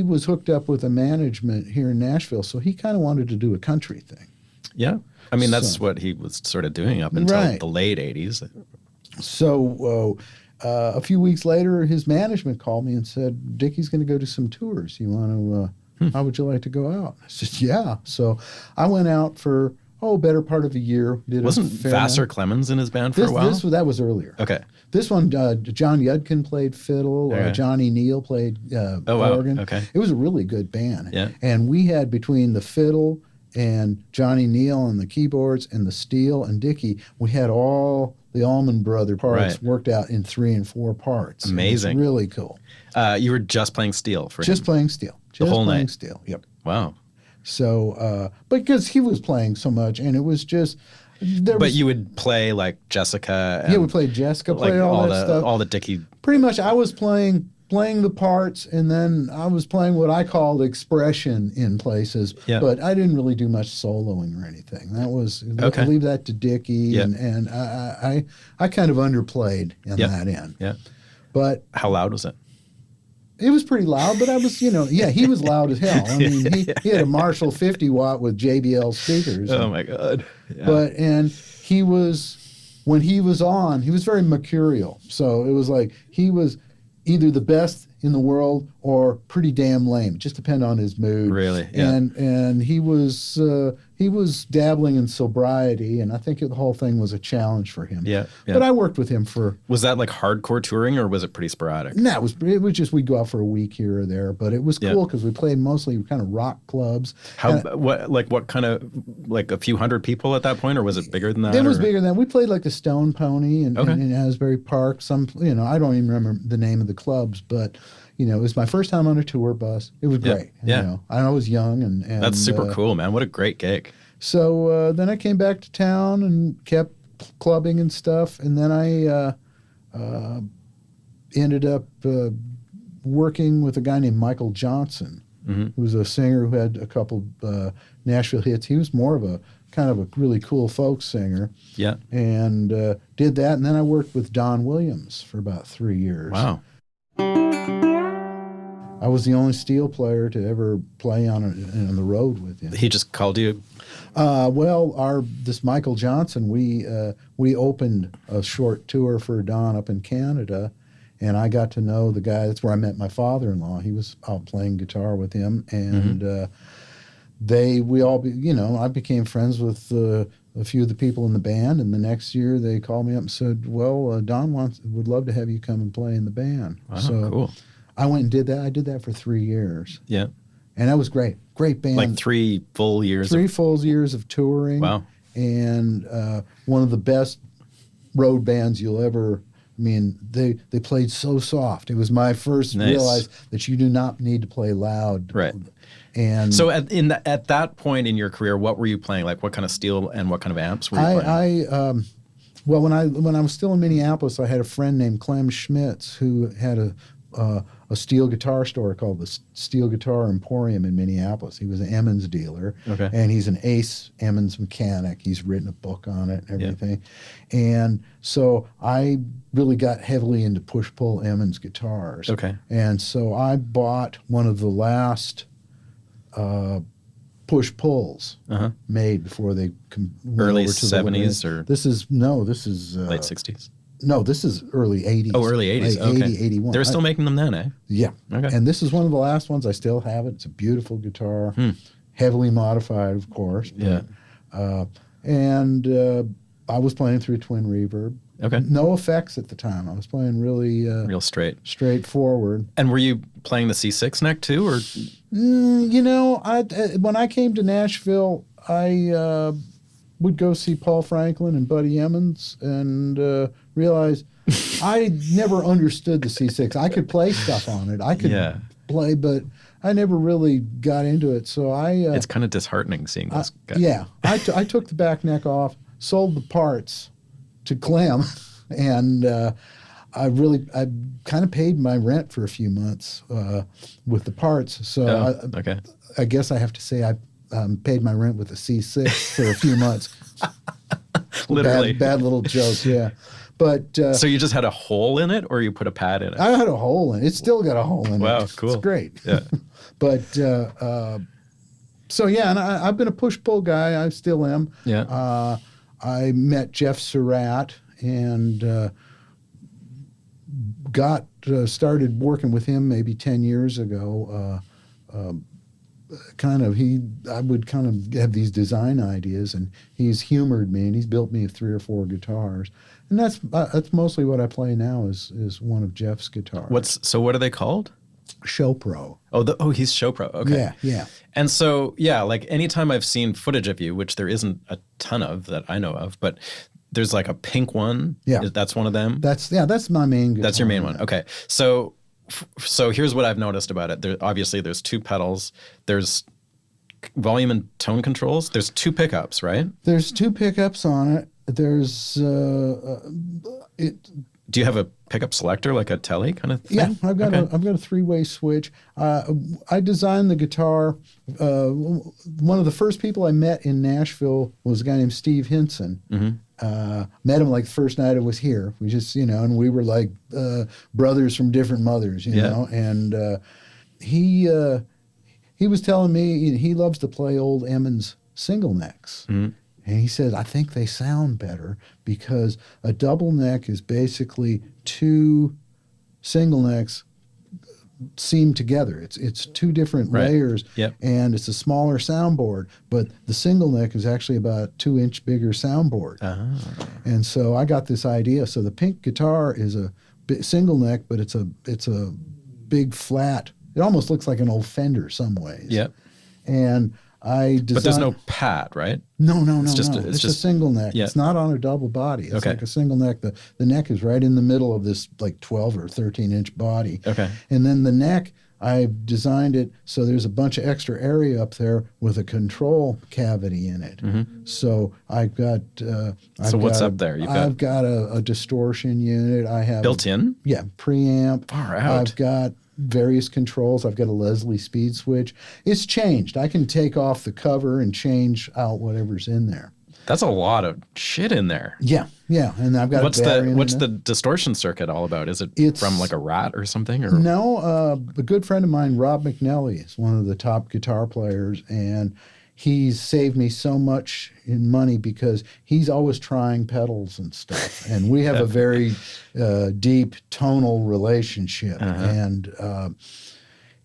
was hooked up with a management here in Nashville, so he kind of wanted to do a country thing. Yeah. I mean, that's what he was sort of doing up until the late 80s. So a few weeks later, his management called me and said, Dickey's going to go to some tours. You want to, how would you like to go out? I said, yeah. So I went out for, better part of a year. Wasn't Vassar Clemens in his band for a while? That was earlier. Okay. This one, John Yudkin played fiddle. Johnny Neal played organ. Wow. Okay. It was a really good band. Yeah. And we had between the fiddle and Johnny Neal and the keyboards and the steel and Dickey, we had all the Allman Brother parts worked out in 3 and 4 parts. Amazing. It was really cool. You were just playing steel for him? Just playing steel. The whole playing night? Steel, yep. Wow. So, because he was playing so much, and it was just... But you would play like Jessica? And we played Jessica, play all that stuff. All the Dickey... Pretty much, I was playing the parts, and then I was playing what I called expression in places, but I didn't really do much soloing or anything. That was leave that to Dickey, and I kind of underplayed in that end. Yeah. But how loud was it? It was pretty loud, but I was, he was loud as hell. I mean, he had a Marshall 50 watt with JBL speakers. Oh my God. Yeah. And he was, when he was on, he was very mercurial. So it was like he was either the best in the world or pretty damn lame. It just depended on his mood. Really? Yeah. And he was dabbling in sobriety, and I think the whole thing was a challenge for him. Yeah. But I worked with him for... Was that like hardcore touring, or was it pretty sporadic? No, it was just we'd go out for a week here or there, but it was cool because we played mostly kind of rock clubs. What kind of, like a few hundred people at that point, or was it bigger than that? It was bigger than that. We played like the Stone Pony in Asbury Park. Some, I don't even remember the name of the clubs, but it was my first time on a tour bus. It was great. Yeah. I was young and that's super cool, man. What a great gig. So then I came back to town and kept clubbing and stuff, and then I ended up working with a guy named Michael Johnson, who was a singer who had a couple Nashville hits. He was more of a kind of a really cool folk singer. Yeah. And did that, and then I worked with Don Williams for about 3 years. Wow. I was the only steel player to ever play on the road with him. He just called you? This Michael Johnson, we opened a short tour for Don up in Canada, and I got to know the guy. That's where I met my father-in-law. He was out playing guitar with him, and I became friends with a few of the people in the band, and the next year they called me up and said, well, Don would love to have you come and play in the band. Wow, so cool. I went and did that. I did that for 3 years. Yeah. And that was great. Great band. Like 3 full years. 3 full years of touring. Wow. And one of the best road bands you'll ever. I mean, they played so soft. It was my first realize that you do not need to play loud. Right. And so at that point in your career, what were you playing? Like what kind of steel and what kind of amps were you playing? Well, when I was still in Minneapolis, I had a friend named Clem Schmitz who had a steel guitar store called the Steel Guitar Emporium in Minneapolis. He was an Emmons dealer, and he's an ace Emmons mechanic. He's written a book on it and everything. Yeah. And so I really got heavily into push-pull Emmons guitars. Okay. And so I bought one of the last push-pulls made before they went early over to 70s or? This is late 60s? No, this is early 80s. Oh, early 80s. Like okay. 80, 81. They're still making them then, eh? Yeah. Okay. And this is one of the last ones. I still have it. It's a beautiful guitar, heavily modified, of course. Yeah. And I was playing through twin reverb. Okay. No effects at the time. I was playing really real straightforward. And were you playing the C6 neck too, or? When I came to Nashville, I would go see Paul Franklin and Buddy Emmons and realize I never understood the C6. I could play stuff on it. I could play, but I never really got into it. So it's kind of disheartening seeing those guys. Yeah. I took the back neck off, sold the parts to Clem, and I kind of paid my rent for a few months with the parts. So I guess I have to say I paid my rent with a C6 for a few months. Literally. Bad little joke, yeah. But so you just had a hole in it, or you put a pad in it? I had a hole in it. It's still got a hole in it. Wow, cool. It's great. Yeah. But so yeah, and I've been a push-pull guy. I still am. Yeah. I met Jeff Surratt and started working with him maybe 10 years ago. I would kind of have these design ideas, and he's humored me, and he's built me 3 or 4 guitars, and that's mostly what I play now is one of Jeff's guitars. So what are they called? Show Pro. He's Show Pro. Okay. Yeah. And so like anytime I've seen footage of you, which there isn't a ton of that I know of, but there's like a pink one. Yeah. That's one of them. That's my main guitar. That's your main one. Okay. So here's what I've noticed about it. Obviously there's 2 pedals. There's volume and tone controls. There's 2 pickups, right? There's 2 pickups on it. There's Do you have a pickup selector, like a telly kind of thing? Yeah, I've got a 3-way switch. I designed the guitar. One of the first people I met in Nashville was a guy named Steve Hinson. Mm-hmm. Met him like the first night I was here. We just, and we were like brothers from different mothers, you know. And he was telling me he loves to play old Emmons single necks. Mm-hmm. And he said, I think they sound better because a double neck is basically 2 single necks seamed together. It's 2 different layers, and it's a smaller soundboard, but the single neck is actually about a 2-inch bigger soundboard. Ah. And so I got this idea. So the pink guitar is a single neck, but it's a big flat. It almost looks like an old Fender some ways. Yep. And but there's no pad, right? No. It's just a single neck. Yeah. It's not on a double body. It's like a single neck. The neck is right in the middle of this like 12 or 13-inch body. Okay. And then the neck, I've designed it so there's a bunch of extra area up there with a control cavity in it. Mm-hmm. So I've got. What's up there? I've got a distortion unit. I have built in. Yeah, preamp. Far out. I've got various controls. I've got a Leslie speed switch. It's changed. I can take off the cover and change out whatever's in there. That's a lot of shit in there. Yeah. And I've got what's the distortion circuit all about? Is it from like a Rat or something? Or? No, a good friend of mine, Rob McNelly, is one of the top guitar players, and he's saved me so much in money because he's always trying pedals and stuff. And we have a very deep tonal relationship. Uh-huh. And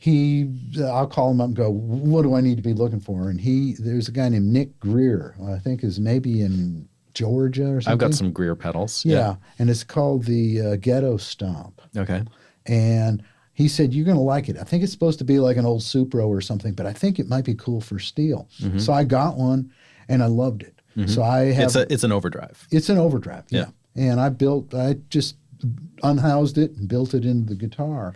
I'll call him up and go, what do I need to be looking for? And there's a guy named Nick Greer, I think is maybe in Georgia or something. I've got some Greer pedals. Yeah, and it's called the Ghetto Stomp. Okay. And he said, you're going to like it. I think it's supposed to be like an old Supro or something, but I think it might be cool for steel. Mm-hmm. So I got one, and I loved it. Mm-hmm. So I have... It's an overdrive. It's an overdrive, yeah. And I just unhoused it and built it into the guitar.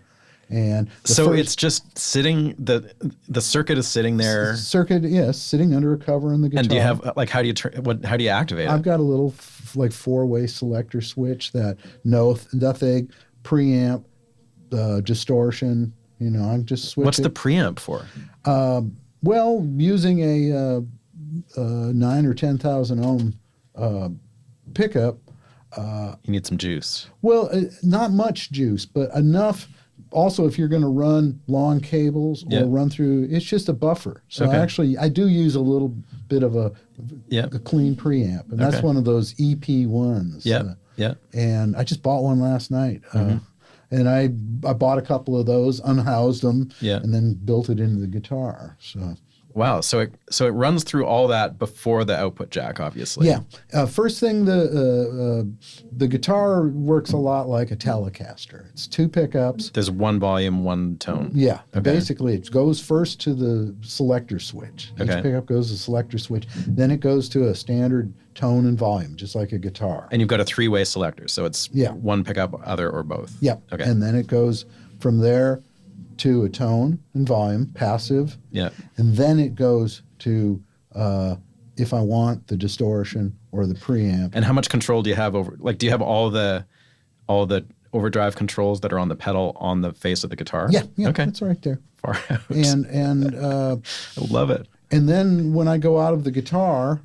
And so it's just sitting, the circuit is sitting there. Circuit, yes, sitting under a cover in the guitar. And do you have, like, how do you activate it? I've got a little like 4-way selector switch that nothing, preamp, distortion, I'm just switching. What's the preamp for? Well, using a 9 or 10,000 ohm pickup. You need some juice. Well, not much juice, but enough. Also, if you're going to run long cables or run through, it's just a buffer. So I do use a little bit of a clean preamp, and that's one of those EP ones. Yeah. And I just bought one last night. And I bought a couple of those, unhoused them, and then built it into the guitar. So. Wow. So it runs through all that before the output jack, obviously. Yeah. First thing, the guitar works a lot like a Telecaster. It's 2 pickups. There's 1 volume, 1 tone. Yeah. Okay. Basically, it goes first to the selector switch. Each pickup goes to the selector switch. Then it goes to a standard tone and volume, just like a guitar. And you've got a 3-way selector, so it's 1 pickup, other, or both. Yeah. Okay. And then it goes from there to a tone and volume, passive. Yeah. And then it goes to if I want the distortion or the preamp. And how much control do you have over, like, do you have all the overdrive controls that are on the pedal on the face of the guitar? Yeah. Okay. It's right there. Far out. And I love it. And then when I go out of the guitar,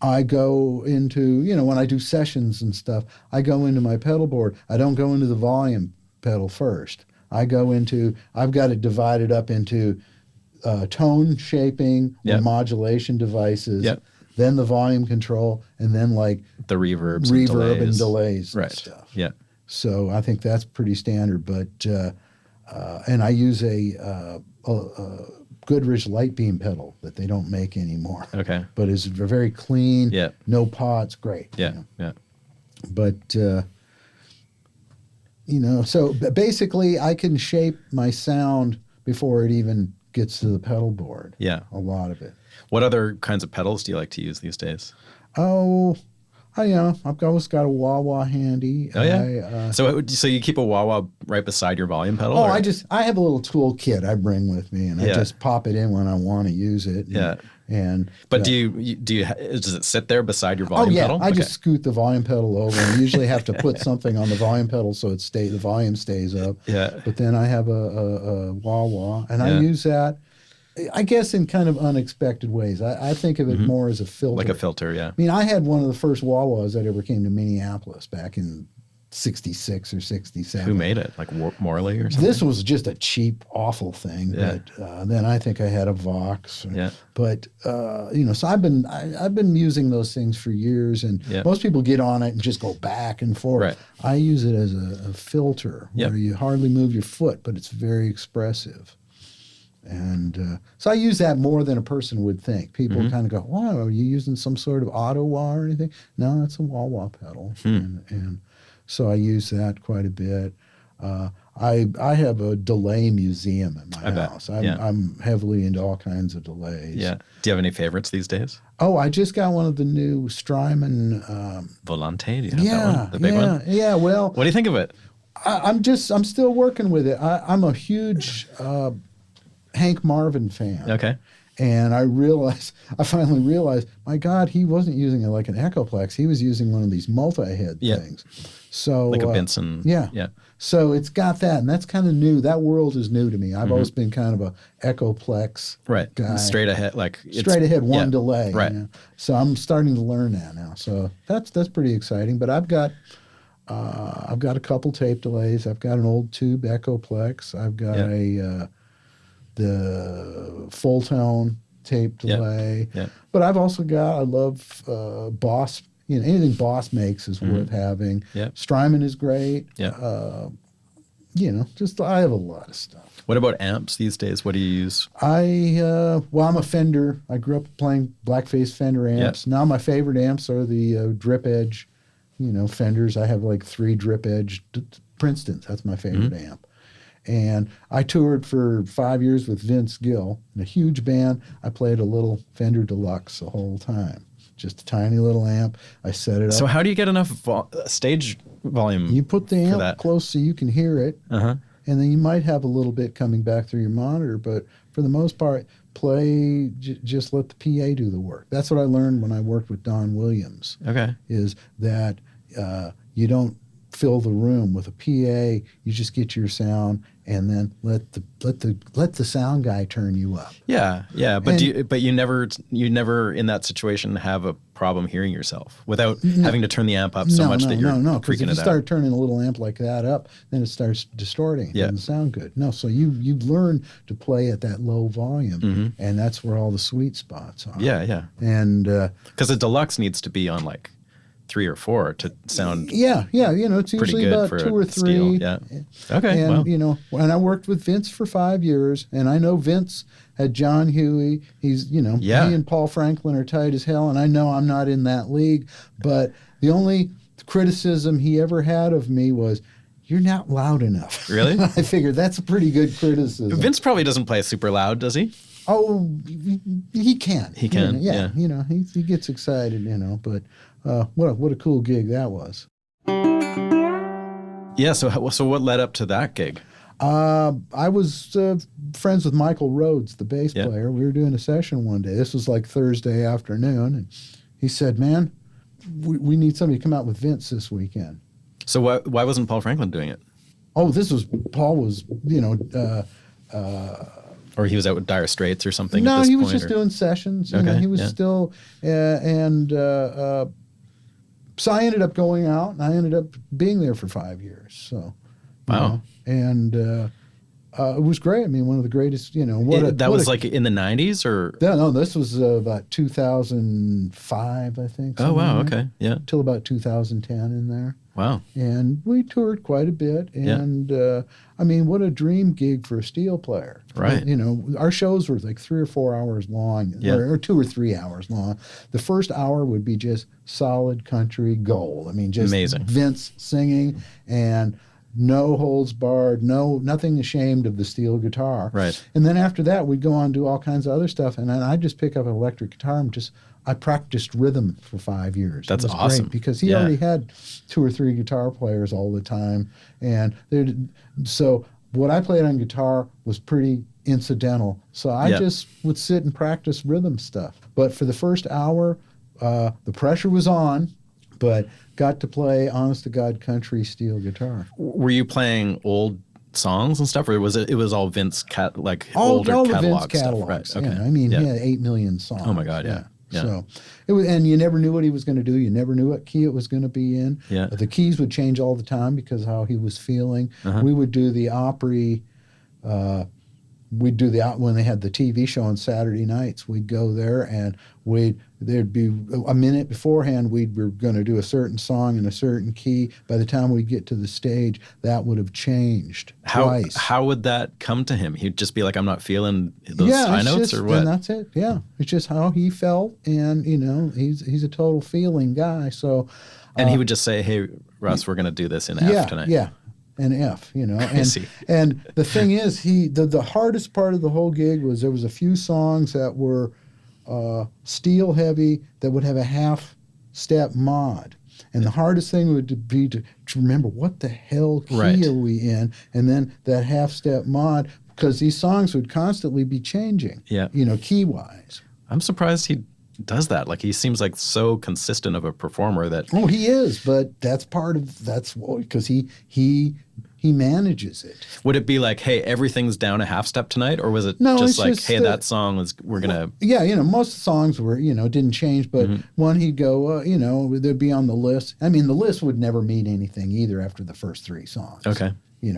I go into, when I do sessions and stuff, I go into my pedal board. I don't go into the volume pedal first. I've got it divided up into tone shaping or modulation devices, then the volume control, and then like the reverbs and delays and stuff. Yeah. So I think that's pretty standard. But and I use a Goodrich light beam pedal that they don't make anymore. Okay. But it's very clean. Yeah. No pots. Great. Yeah. Yeah. But so basically I can shape my sound before it even gets to the pedal board. Yeah. A lot of it. What other kinds of pedals do you like to use these days? Oh, I've always got a wah-wah handy. Oh, yeah? So you keep a wah-wah right beside your volume pedal? Oh, I have a little tool kit I bring with me, and I just pop it in when I want to use it. But does it sit there beside your volume pedal? I just scoot the volume pedal over and usually have to put something on the volume pedal so the volume stays up. Yeah. But then I have a wah-wah, and I use that, I guess, in kind of unexpected ways. I think of it more as a filter. Like a filter, yeah. I mean, I had one of the first wah-wahs that ever came to Minneapolis back in 66 or 67. Who made it? Like Morley or something? This was just a cheap, awful thing. Yeah. But then I think I had a Vox. Yeah. But so I've been using those things for years, and most people get on it and just go back and forth. Right. I use it as a filter where you hardly move your foot, but it's very expressive. And so I use that more than a person would think. People kind of go, "Wow, are you using some sort of auto wah or anything?" No, it's a wah-wah pedal, and so I use that quite a bit. I have a delay museum at my house. I'm heavily into all kinds of delays. Yeah. Do you have any favorites these days? Oh, I just got one of the new Strymon. Volante? Do you have that one? The big one? Yeah. Well, what do you think of it? I'm still working with it. I'm a huge Hank Marvin fan. Okay. And I finally realized, my God, he wasn't using it like an Echoplex. He was using one of these multi-head things. So like a Benson. Yeah. So it's got that, and that's kind of new. That world is new to me. I've always been kind of a Echoplex guy. Straight ahead, one delay. Right. So I'm starting to learn that now. So that's pretty exciting. But I've got a couple tape delays. I've got an old tube Echoplex. I've got the full tone tape delay. Yeah. But I've also I love Boss. Anything Boss makes is worth having. Yeah. Strymon is great. Yeah. just I have a lot of stuff. What about amps these days? What do you use? I'm a Fender. I grew up playing blackface Fender amps. Yep. Now my favorite amps are the drip edge, Fenders. I have like 3 drip edge Princetons. That's my favorite amp. And I toured for 5 years with Vince Gill in a huge band. I played a little Fender Deluxe the whole time. Just a tiny little amp. I set it up. So how do you get enough stage volume? You put the amp close so you can hear it. Uh-huh. And then you might have a little bit coming back through your monitor, but for the most part, just let the PA do the work. That's what I learned when I worked with Don Williams. Okay. Is that you don't fill the room with a PA. You just get your sound, and then let the sound guy turn you up. Yeah. But you never in that situation have a problem hearing yourself without having to turn the amp up so much that you're because freaking if you it start out. turning a little amp like that up, then it starts distorting. It Yeah. doesn't sound good. No, so you learn to play at that low volume, and that's where all the sweet spots are. Yeah. And Because a deluxe needs to be on like 3 or 4 to sound. yeah, it's pretty usually good about for 2 or a 3. steel, yeah. Okay, And well. and I worked with Vince for 5 years, and I know Vince had John Huey. He's he and Paul Franklin are tight as hell, and I know I'm not in that league, but the only criticism he ever had of me was, "You're not loud enough." Really? I figured that's a pretty good criticism. Vince probably doesn't play super loud, does he? Oh, he can. He can, yeah. He gets excited, but what a cool gig that was. Yeah, so what led up to that gig? I was friends with Michael Rhodes, the bass Yeah. player. We were doing a session one day. This was like Thursday afternoon, and he said, "Man, we need somebody to come out with Vince this weekend." So why wasn't Paul Franklin doing it? Oh, Paul was, Or he was out with Dire Straits or something no, at this he point? was just doing sessions. Okay, He was yeah. still, so I ended up going out, and I ended up being there for 5 years. So, Wow. And it was great. I mean, one of the greatest. That was like in the 90s or? No, this was about 2005, I think. Oh, wow, somewhere. okay, yeah. Till about 2010 in there. Wow. And we toured quite a bit. And, I mean, what a dream gig for a steel player. Right. Our shows were like 3 or 4 hours long, Yeah. or 2 or 3 hours long. The first hour would be just solid country gold. I mean, just Amazing. Vince singing and no holds barred, nothing ashamed of the steel guitar. Right. And then after that, we'd go on and do all kinds of other stuff. And then I'd just pick up an electric guitar and I practiced rhythm for 5 years. That's it was awesome. great because he Yeah. already had 2 or 3 guitar players all the time. And so what I played on guitar was pretty incidental. So I just would sit and practice rhythm stuff. But for the first hour, the pressure was on, but got to play honest-to-God country steel guitar. Were you playing old songs and stuff, or was it was all Vince older all the catalog Vince stuff? catalogs. Right. Okay. Yeah. I mean, he had 8 million songs. Oh my God, yeah. So it was, and you never knew what he was going to do. You never knew what key it was going to be in. Yeah. The keys would change all the time because of how he was feeling. Uh-huh. We would do the Opry. We'd do when they had the TV show on Saturday nights. We'd go there and there'd be a minute beforehand. We were going to do a certain song in a certain key. By the time we get to the stage, that would have changed twice. How would that come to him? He'd just be like, "I'm not feeling those high notes," or what? And that's it. Yeah, it's just how he felt, and he's a total feeling guy. So, And he would just say, "Hey, Russ, we're going to do this in F tonight." Yeah, an F, I see. And the thing is, the hardest part of the whole gig was there was a few songs that were steel heavy that would have a half step mod. And the hardest thing would be to remember what the hell key Right. are we in, and then that half step mod, because these songs would constantly be changing, Yeah. key wise. I'm surprised he does that. Like, he seems like so consistent of a performer that. Oh, he is, but that's because he manages it. Would it be like, "Hey, everything's down a half step tonight," or was it No, just it's like, just "Hey, that song we're gonna"? Yeah, most songs were, didn't change, but one he'd go, they'd be on the list. I mean, the list would never mean anything either after the first 3 songs. Okay.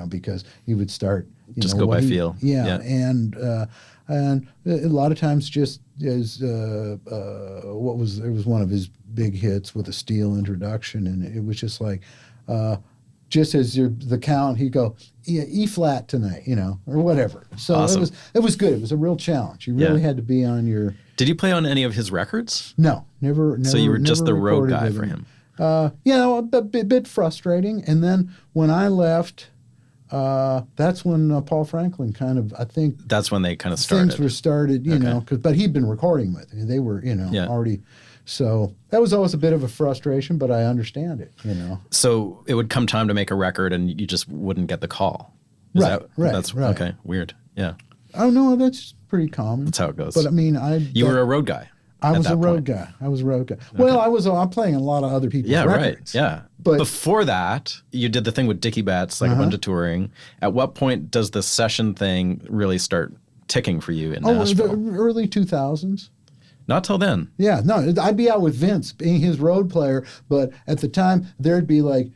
Because he would start, Just go by feel. Yeah, Yeah. and a lot of times just as there was one of his big hits with a steel introduction, and it was just like, just as the count, he'd go, yeah, E flat tonight, or whatever. So Awesome. it was good. It was a real challenge. You really had to be on your. Did you play on any of his records? No, never. So you were just the road recorded guy with for him. A bit frustrating. And then when I left, that's when Paul Franklin kind of, I think. That's when they kind of started. Things were started, but he'd been recording with me. They were, already. So that was always a bit of a frustration, but I understand it, So it would come time to make a record and you just wouldn't get the call. Right. Okay, weird. Yeah. Oh, no, that's pretty common. That's how it goes. But I mean, You were a road guy. I was a road guy. Okay. Well, I'm playing a lot of other people's records. Right. Yeah. But before that, you did the thing with Dickey Betts, like a bunch of touring. At what point does the session thing really start ticking for you in Nashville? The early 2000s. Not till then. Yeah, no, I'd be out with Vince, being his road player, but at the time there'd be like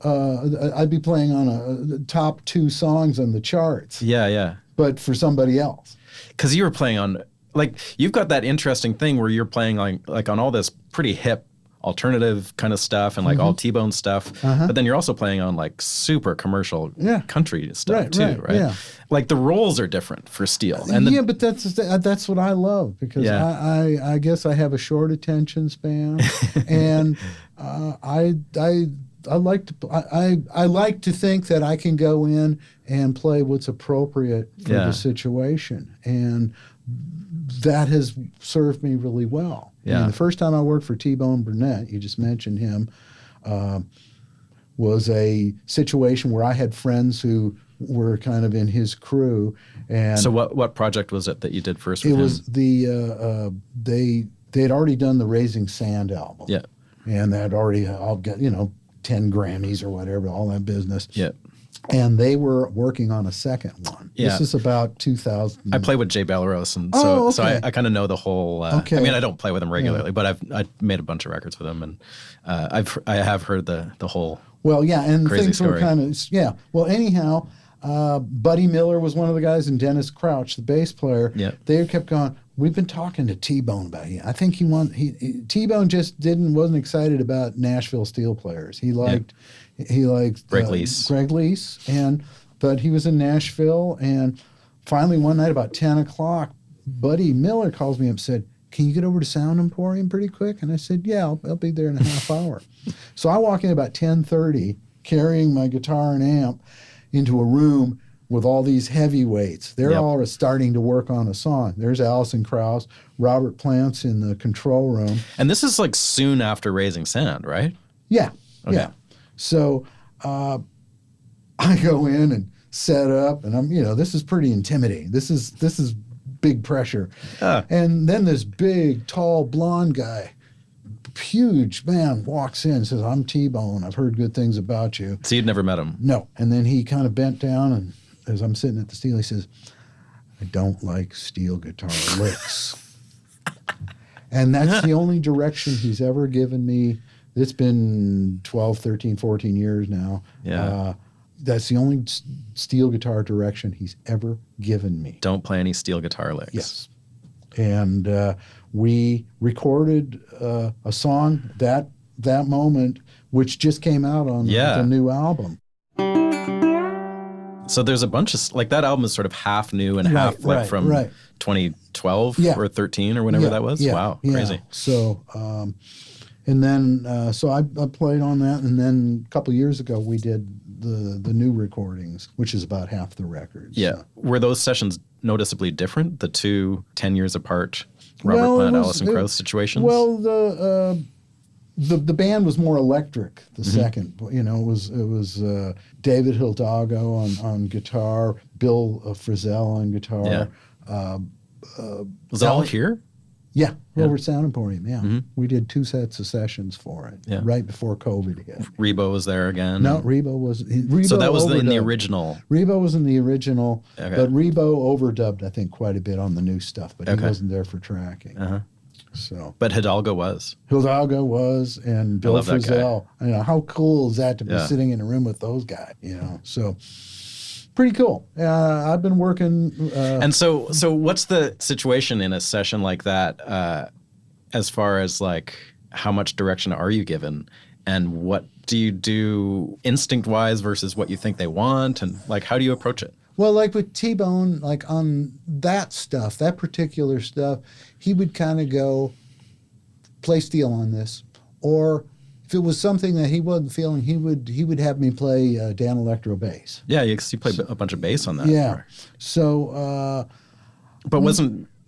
I'd be playing on a top 2 songs on the charts. Yeah. But for somebody else. Because you were playing on, you've got that interesting thing where you're playing like on all this pretty hip alternative kind of stuff and all T-Bone stuff, but then you're also playing on super commercial country stuff too, right? Yeah. Like the roles are different for steel. And but that's what I love because I guess I have a short attention span, and I like to think that I can go in and play what's appropriate for the situation, and that has served me really well. Yeah. I mean, the first time I worked for T-Bone Burnett, you just mentioned him, was a situation where I had friends who were kind of in his crew. And so what project was it that you did first with him? It was they had already done the Raising Sand album. Yeah. And they had already, I'll get, 10 Grammys or whatever, all that business. Yeah. And they were working on a second one. Yeah. This is about 2000. I play with Jay Belleros, and so I kind of know the whole. I mean, I don't play with him regularly, but I've made a bunch of records with him, and I have heard the whole. Well, yeah, and crazy things story. were kind of Well, anyhow, Buddy Miller was one of the guys, and Dennis Crouch, the bass player. Yeah. They kept going. We've been talking to T-Bone about it. I think T-Bone just wasn't excited about Nashville steel players. He liked Greg Lease. But he was in Nashville, and finally one night about 10 o'clock, Buddy Miller calls me up and said, "Can you get over to Sound Emporium pretty quick?" And I said, "Yeah, I'll be there in a half hour." So I walk in about 10:30, carrying my guitar and amp into a room with all these heavyweights. They're all starting to work on a song. There's Alison Krauss, Robert Plant's in the control room. And this is soon after Raising Sand, right? Yeah, okay. Yeah. So I go in and set up, and I'm, this is pretty intimidating. This is big pressure. And then this big, tall, blonde guy, huge man, walks in and says, "I'm T-Bone. I've heard good things about you." So you'd never met him? No. And then he kind of bent down, and as I'm sitting at the steel, he says, "I don't like steel guitar licks." And that's the only direction he's ever given me. It's been 12, 13, 14 years now. Yeah. That's the only steel guitar direction he's ever given me. Don't play any steel guitar licks. Yes. And we recorded a song that moment, which just came out on the new album. So there's a bunch of, that album is sort of half new and half from 2012 or 13 or whenever that was? Wow, crazy. Yeah. So, and then, so I played on that, and then a couple of years ago we did the new recordings, which is about half the records. Yeah. Were those sessions noticeably different, the 10 years apart Robert Plant, Alison Krauss situations? Well, the band was more electric. The second, it was David Hidalgo on guitar, Bill Frisell on guitar. Yeah. Was it all here? Yeah, over at Sound Emporium. Yeah, we did 2 sets of sessions for it right before COVID hit. Rebo was there again. No, Rebo was. So that was in the original. Rebo was in the original, okay. But Rebo overdubbed, I think, quite a bit on the new stuff. But he wasn't there for tracking. So, but Hidalgo was. Hidalgo was, and Bill Frisell. How cool is that to be sitting in a room with those guys? So pretty cool. I've been working. And so what's the situation in a session like that, as far as how much direction are you given, And what do you do instinct-wise versus what you think they want? And like, how do you approach it? Well, like with T-Bone, like on that stuff, that particular stuff, he would kind of go, play steel on this. Or if it was something that he wasn't feeling, he would have me play Dan electro bass. Yeah, you play a bunch of bass on that. Yeah. So... but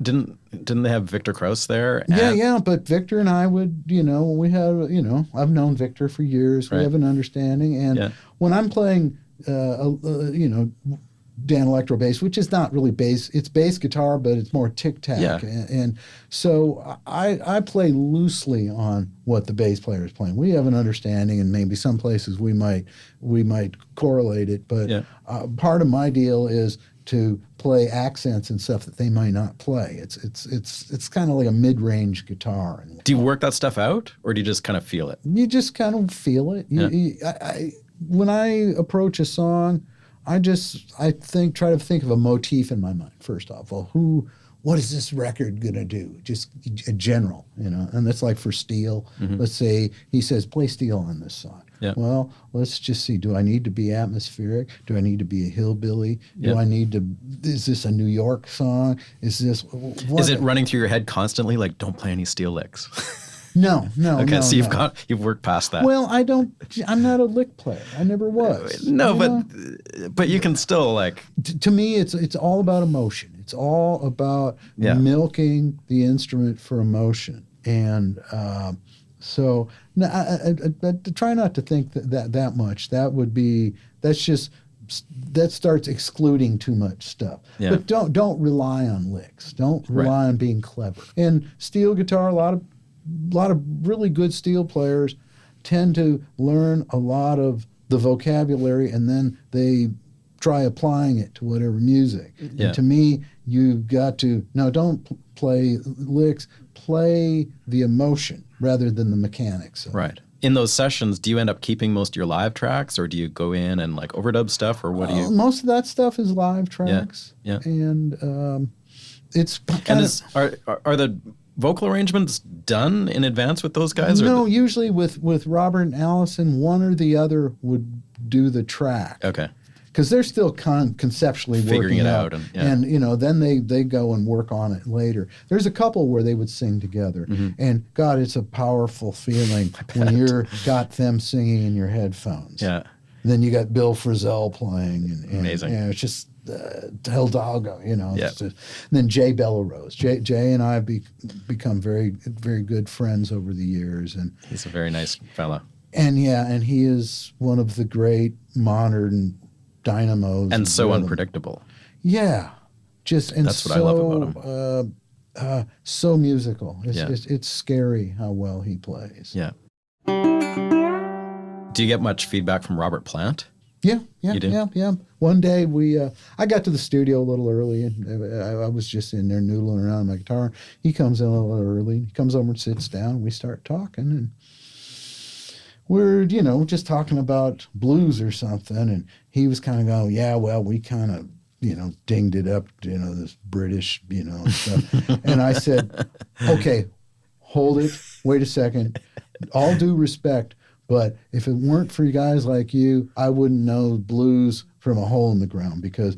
didn't they have Victor Krauss there? Yeah, but Victor and I would, we had, I've known Victor for years. Right. We have an understanding. And when I'm playing, Dan electro bass, which is not really bass, it's bass guitar, but it's more tic-tac. Yeah. And so I play loosely on what the bass player is playing. We have an understanding, and maybe some places we might correlate it. But part of my deal is to play accents and stuff that they might not play. It's kind of like a mid-range guitar. Do you work that stuff out, or do you just kind of feel it? You just kind of feel it. When I approach a song, I try to think of a motif in my mind first off. Well, what is this record gonna do? Just a general, and that's like for steel. Mm-hmm. Let's say he says play steel on this song. Yeah. Well, let's just see. Do I need to be atmospheric? Do I need to be a hillbilly? Do I need to? Is this a New York song? Is this? Is it running through your head constantly? Like, don't play any steel licks. No. Okay, no, so you've worked past that. Well, I'm not a lick player. I never was. No, but you can still like. To me, it's all about emotion. It's all about milking the instrument for emotion, and so I try not to think that much. That starts excluding too much stuff. Yeah. But don't rely on licks. Don't rely on being clever. And steel guitar, a lot of really good steel players tend to learn a lot of the vocabulary, and then they try applying it to whatever music. Yeah. And to me, you've got to, don't play licks, play the emotion rather than the mechanics. Right. In those sessions, do you end up keeping most of your live tracks, or do you go in and like overdub stuff, or what do you? Most of that stuff is live tracks. Yeah. And it's kind of... Are the vocal arrangements done in advance with those guys? No, usually with Robert and Allison, one or the other would do the track. Okay. Because they're still conceptually figuring working it out. And then they go and work on it later. There's a couple where they would sing together. Mm-hmm. And God, it's a powerful feeling when you're got them singing in your headphones. Yeah. Then you got Bill Frisell playing. And amazing. It's just Hidalgo, Yeah. And then Jay Bellerose. Jay and I have become very, very good friends over the years. And he's a very nice fellow. And he is one of the great modern dynamos. And so unpredictable. Yeah. That's what I love about him. So musical. It's scary how well he plays. Yeah. Do you get much feedback from Robert Plant? Yeah. You do? Yeah. One day I got to the studio a little early, and I was just in there noodling around my guitar. He comes in a little early. He comes over and sits down. And we start talking, and we're, just talking about blues or something. And he was kind of going, yeah, well, we kind of, dinged it up, this British, stuff. And I said, okay, hold it. Wait a second. All due respect. But if it weren't for guys like you, I wouldn't know blues from a hole in the ground, because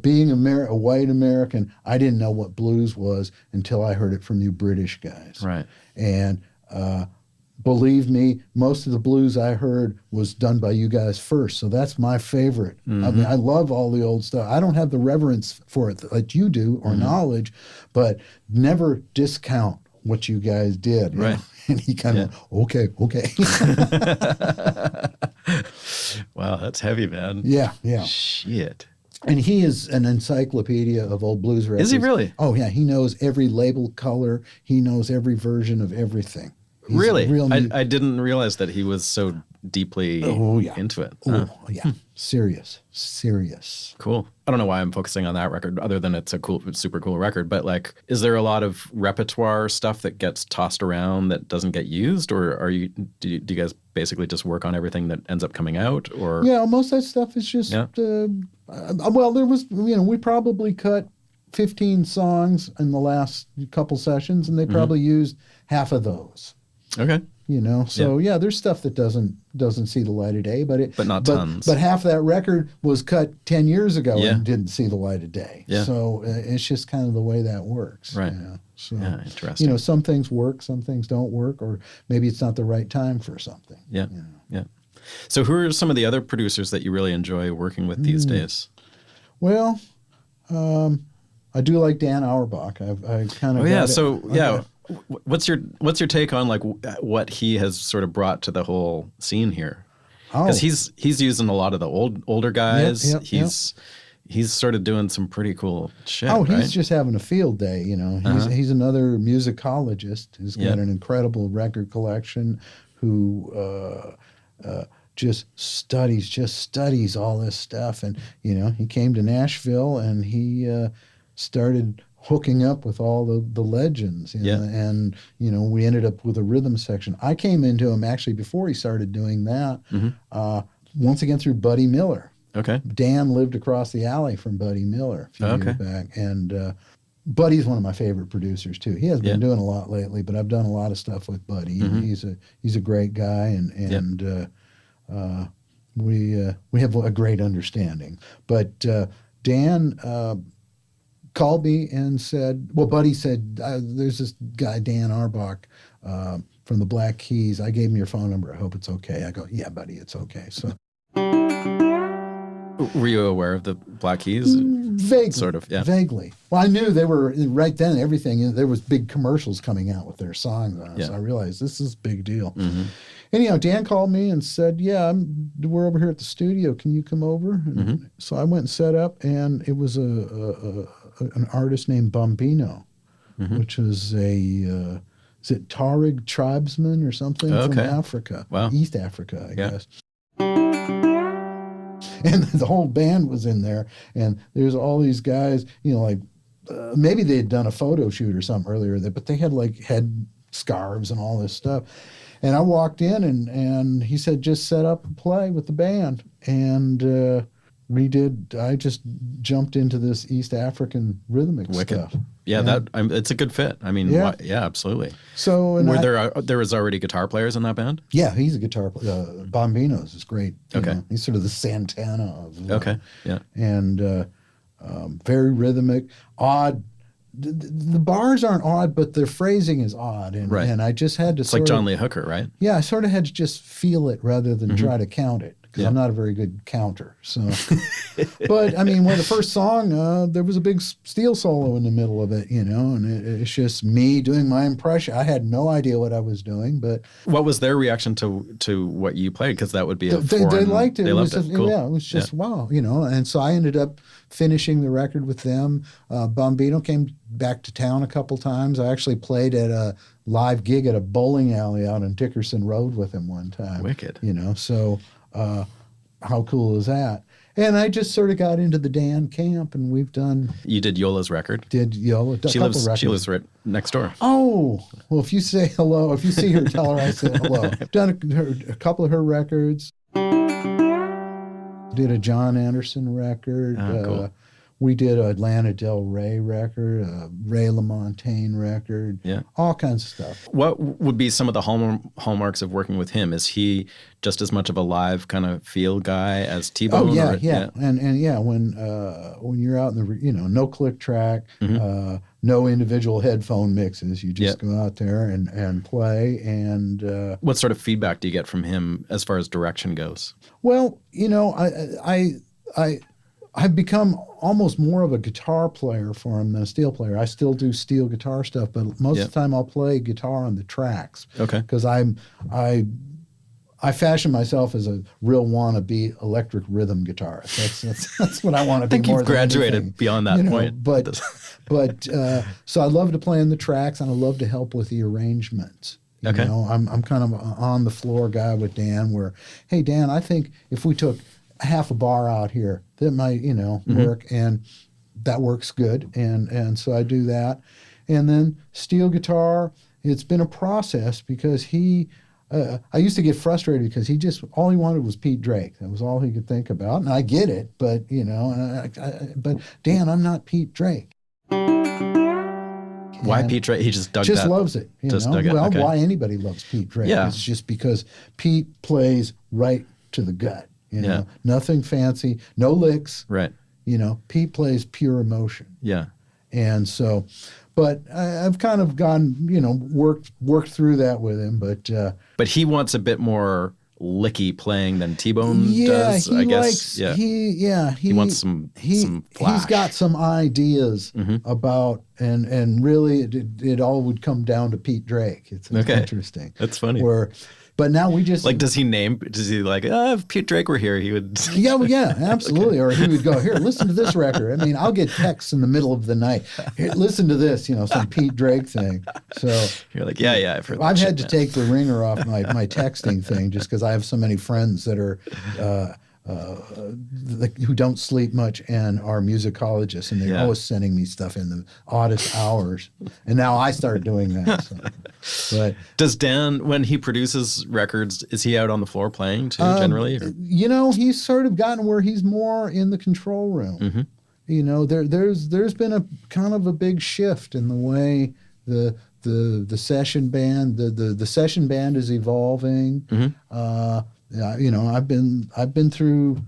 being a white American, I didn't know what blues was until I heard it from you British guys. Right. And believe me, most of the blues I heard was done by you guys first. So that's my favorite. Mm-hmm. I mean, I love all the old stuff. I don't have the reverence for it like you do, or knowledge, but never discount what you guys did. Right. And he kind of, okay. Wow, that's heavy, man. Yeah. Shit. And he is an encyclopedia of old blues records. Is he really? Oh, yeah. He knows every label color. He knows every version of everything. He's really? I didn't realize that he was so deeply into it. Oh, yeah. Serious. Cool. I don't know why I'm focusing on that record, other than it's a super cool record. But like, is there a lot of repertoire stuff that gets tossed around that doesn't get used, or do you guys basically just work on everything that ends up coming out? Or yeah, most of that stuff is just. Yeah. Well, there was we probably cut 15 songs in the last couple sessions, and they probably used half of those. Okay. you know. So yeah, there's stuff that doesn't see the light of day, but not tons. But half that record was cut 10 years ago Yeah. and didn't see the light of day. Yeah. So it's just kind of the way that works. Right. You know? So, Yeah, interesting. you know, some things work, some things don't work, or maybe it's not the right time for something. Yeah. You know? Yeah. So who are some of the other producers that you really enjoy working with these days? Well, I do like Dan Auerbach. I kind of. Oh yeah. So yeah. What's your take on like what he has sort of brought to the whole scene here? Because he's using a lot of the older guys. Yep. He's sort of doing some pretty cool shit. Oh, he's right? just having a field day, you know. He's another musicologist who's got an incredible record collection, who just studies all this stuff. And, you know, he came to Nashville and he started hooking up with all the legends. You know? And, you know, we ended up with a rhythm section. I came into him actually before he started doing that, once again through Buddy Miller. Okay. Dan lived across the alley from Buddy Miller a few years back. And Buddy's one of my favorite producers too. He has been doing a lot lately, but I've done a lot of stuff with Buddy. He's a great guy, and we have a great understanding. But Dan called me and said, well, Buddy said, there's this guy, Dan Auerbach, from the Black Keys. I gave him your phone number. I hope it's okay. I go, yeah, Buddy, it's okay. So. Were you aware of the Black Keys? Vaguely. Sort of, yeah. Vaguely. Well, I knew they were, right then, everything, there was big commercials coming out with their songs on it. So I realized this is a big deal. Anyhow, Dan called me and said, yeah, we're over here at the studio. Can you come over? And so I went and set up, and it was an artist named Bambino, which is is it Tuareg tribesman or something from Africa? Wow. East Africa, I guess. And the whole band was in there, and there's all these guys, you know, like maybe they had done a photo shoot or something earlier, but they had like head scarves and all this stuff. And I walked in, and he said, just set up and play with the band. And I just jumped into this East African rhythmic stuff. Yeah, it's a good fit. I mean, yeah, absolutely. So there was already guitar players in that band? Yeah, he's a guitar player. Bambino's is great. You know, he's sort of the Santana of and very rhythmic, odd. The bars aren't odd, but their phrasing is odd, and I just had to. It's like John Lee Hooker, right? Yeah, I sort of had to just feel it rather than try to count it, because I'm not a very good counter. So, but I mean, when the first song, there was a big steel solo in the middle of it, you know, and it's just me doing my impression. I had no idea what I was doing, but what was their reaction to what you played? Because that would be they liked it. They loved it. Cool. Yeah, it was just wow, you know. And so I ended up finishing the record with them. Bambino came back to town a couple times. I actually played at a live gig at a bowling alley out on Dickerson Road with him one time. Wicked. You know, so how cool is that? And I just sort of got into the Dan camp, and we've done. You did Yola's record. Did Yola? She lives right next door. Oh, well, if you say hello, if you see her, tell her I said hello. Done a couple of her records. Did a John Anderson record. Cool. We did an Atlanta Del Rey record, a Ray LaMontagne record, all kinds of stuff. What would be some of the hallmarks of working with him? Is he just as much of a live kind of feel guy as T-Bone? Oh, yeah. And yeah, when you're out in the, you know, no click track, no individual headphone mixes. You just go out there and play. And what sort of feedback do you get from him as far as direction goes? Well, you know, I've become almost more of a guitar player for him than a steel player. I still do steel guitar stuff, but most of the time I'll play guitar on the tracks. Okay. Because I fashion myself as a real wannabe electric rhythm guitarist. That's what I want to be. I think more you've graduated anything, beyond that point. But so I love to play on the tracks, and I love to help with the arrangements. You know, I'm kind of an on the floor guy with Dan. Where, hey Dan, I think if we took half a bar out here, that might, you know, work, and that works good, and so I do that. And then steel guitar, it's been a process because I used to get frustrated because all he wanted was Pete Drake. That was all he could think about, and I get it, but you know, but Dan, I'm not Pete Drake. Why Pete Drake? He just dug just that. loves it. Why anybody loves Pete Drake? Yeah. It's just because Pete plays right to the gut. Nothing fancy, no licks. Right. Pete plays pure emotion. Yeah. And so, but I've kind of gone, worked through that with him. But he wants a bit more licky playing than T-Bone does, I guess. He wants some flash. He's got some ideas about, and really it all would come down to Pete Drake. It's interesting. That's funny. But now we just does he if Pete Drake were here, he would yeah, absolutely. Or he would go, here, listen to this record. I mean, I'll get texts in the middle of the night. Here, listen to this, some Pete Drake thing. So you're like, yeah, I've heard that. I've had to take the ringer off my texting thing just because I have so many friends that are who don't sleep much and are musicologists, and they're always sending me stuff in the oddest hours. And now I start doing that. So. But does Dan, when he produces records, is he out on the floor playing too, generally? He's sort of gotten where he's more in the control room. There's been a kind of a big shift in the way the session band the session band is evolving. I've been through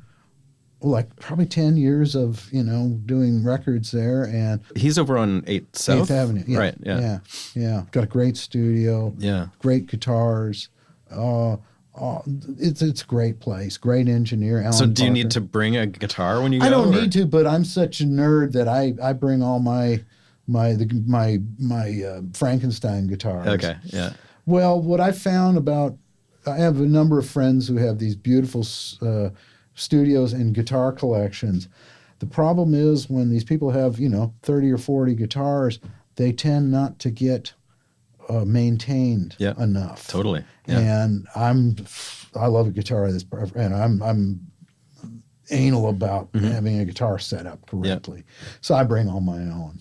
probably 10 years of doing records there, and he's over on 8th South? 8th Avenue. Yeah, right. Yeah. Got a great studio. Yeah. Great guitars. It's a great place. Great engineer. Alan So do you Parker. need to bring a guitar when you go? I don't need to, but I'm such a nerd that I bring all my Frankenstein guitars. Okay. Yeah. Well, what I found I have a number of friends who have these beautiful studios and guitar collections. The problem is when these people have, 30 or 40 guitars, they tend not to get maintained enough. Totally. Yeah. And I love a guitar and I'm anal about having a guitar set up correctly. Yeah. So I bring all my own.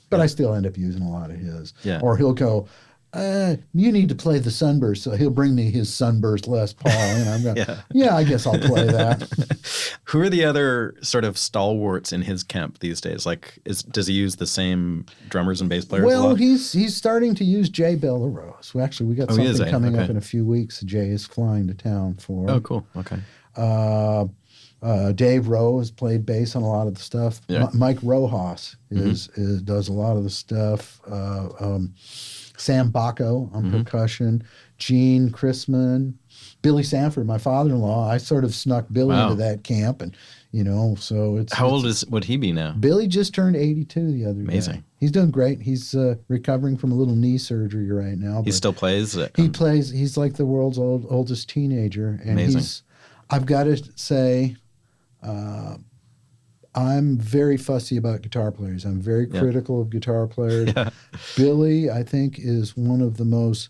But I still end up using a lot of his. Yeah. Or he'll go, you need to play the Sunburst. So he'll bring me his Sunburst Les Paul. And I'm going, I guess I'll play that. Who are the other sort of stalwarts in his camp these days? Does he use the same drummers and bass players? Well, he's starting to use Jay Bellerose. Well, actually, we got something coming up in a few weeks. Jay is flying to town for. Oh, cool. Okay. Dave Rowe has played bass on a lot of the stuff. Yeah. Mike Rojas does a lot of the stuff. Sam Bacco on percussion, Gene Chrisman, Billy Sanford, my father-in-law. I sort of snuck Billy into that camp, and so it's. How old would he be now? Billy just turned 82 the other day. Amazing. He's doing great. He's recovering from a little knee surgery right now. He still plays. He plays. He's like the world's oldest teenager, and Amazing. I've got to say. I'm very fussy about guitar players. I'm very critical of guitar players. Yeah. Billy, I think, is one of the most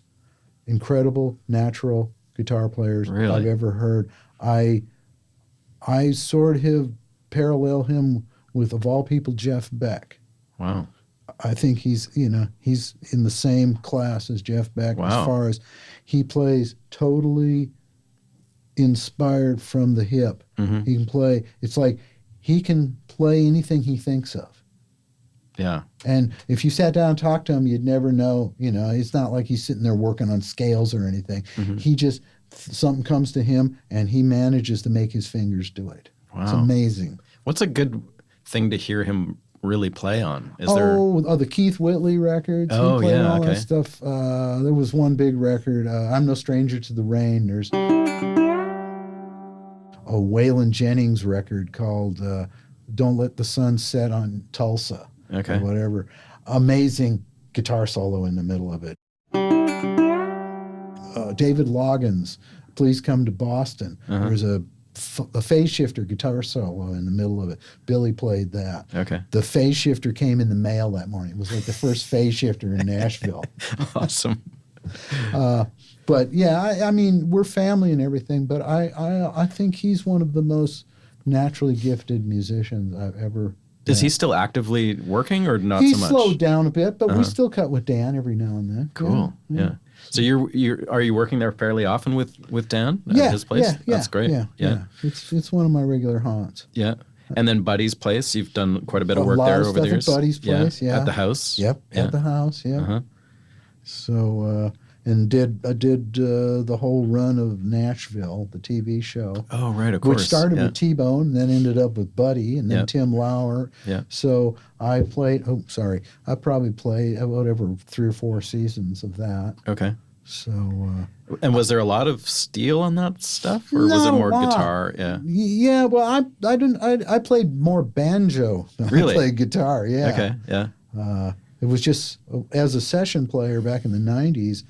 incredible natural guitar players I've ever heard. I sort of parallel him with, of all people, Jeff Beck. Wow. I think he's in the same class as Jeff Beck as far as he plays totally inspired from the hip. Mm-hmm. He can play. It's like he can play anything he thinks of. Yeah. And if you sat down and talked to him, you'd never know. It's not like he's sitting there working on scales or anything. Mm-hmm. He just something comes to him and he manages to make his fingers do it. Wow. It's amazing. What's a good thing to hear him really play on? The Keith Whitley records. Oh, he played yeah, all that stuff. There was one big record, I'm No Stranger to the Rain. There's a Waylon Jennings record called Don't Let the Sun Set on Tulsa. Okay. Or whatever. Amazing guitar solo in the middle of it. David Loggins, Please Come to Boston. Uh-huh. There's a phase shifter guitar solo in the middle of it. Billy played that. Okay. The phase shifter came in the mail that morning. It was like the first phase shifter in Nashville. Awesome. But yeah, I mean, we're family and everything, but I think he's one of the most naturally gifted musicians I've ever. Is he still actively working or not so much? He's slowed down a bit, but we still cut with Dan every now and then. Cool. Yeah. So are you working there fairly often with Dan at his place? Yeah. That's great. Yeah. It's one of my regular haunts. Yeah. And then Buddy's Place, you've done quite a bit of work lot there of over the stuff years. at Buddy's Place, yeah. At the house. Yep, Yeah. at the house, yeah. Uh-huh. So, and I did the whole run of Nashville, the TV show. Oh, right, of course. Which started yeah. with T-Bone, and then ended up with Buddy, and then Yeah. Tim Lauer. Yeah. So I probably played whatever 3 or 4 seasons of that. Okay. So. And was there a lot of steel on that stuff, or was it Not a more lot. guitar? Yeah. Yeah, well, I played more banjo than Really? I played guitar. Yeah. Okay. Yeah. It was just as a session player back in the '90s,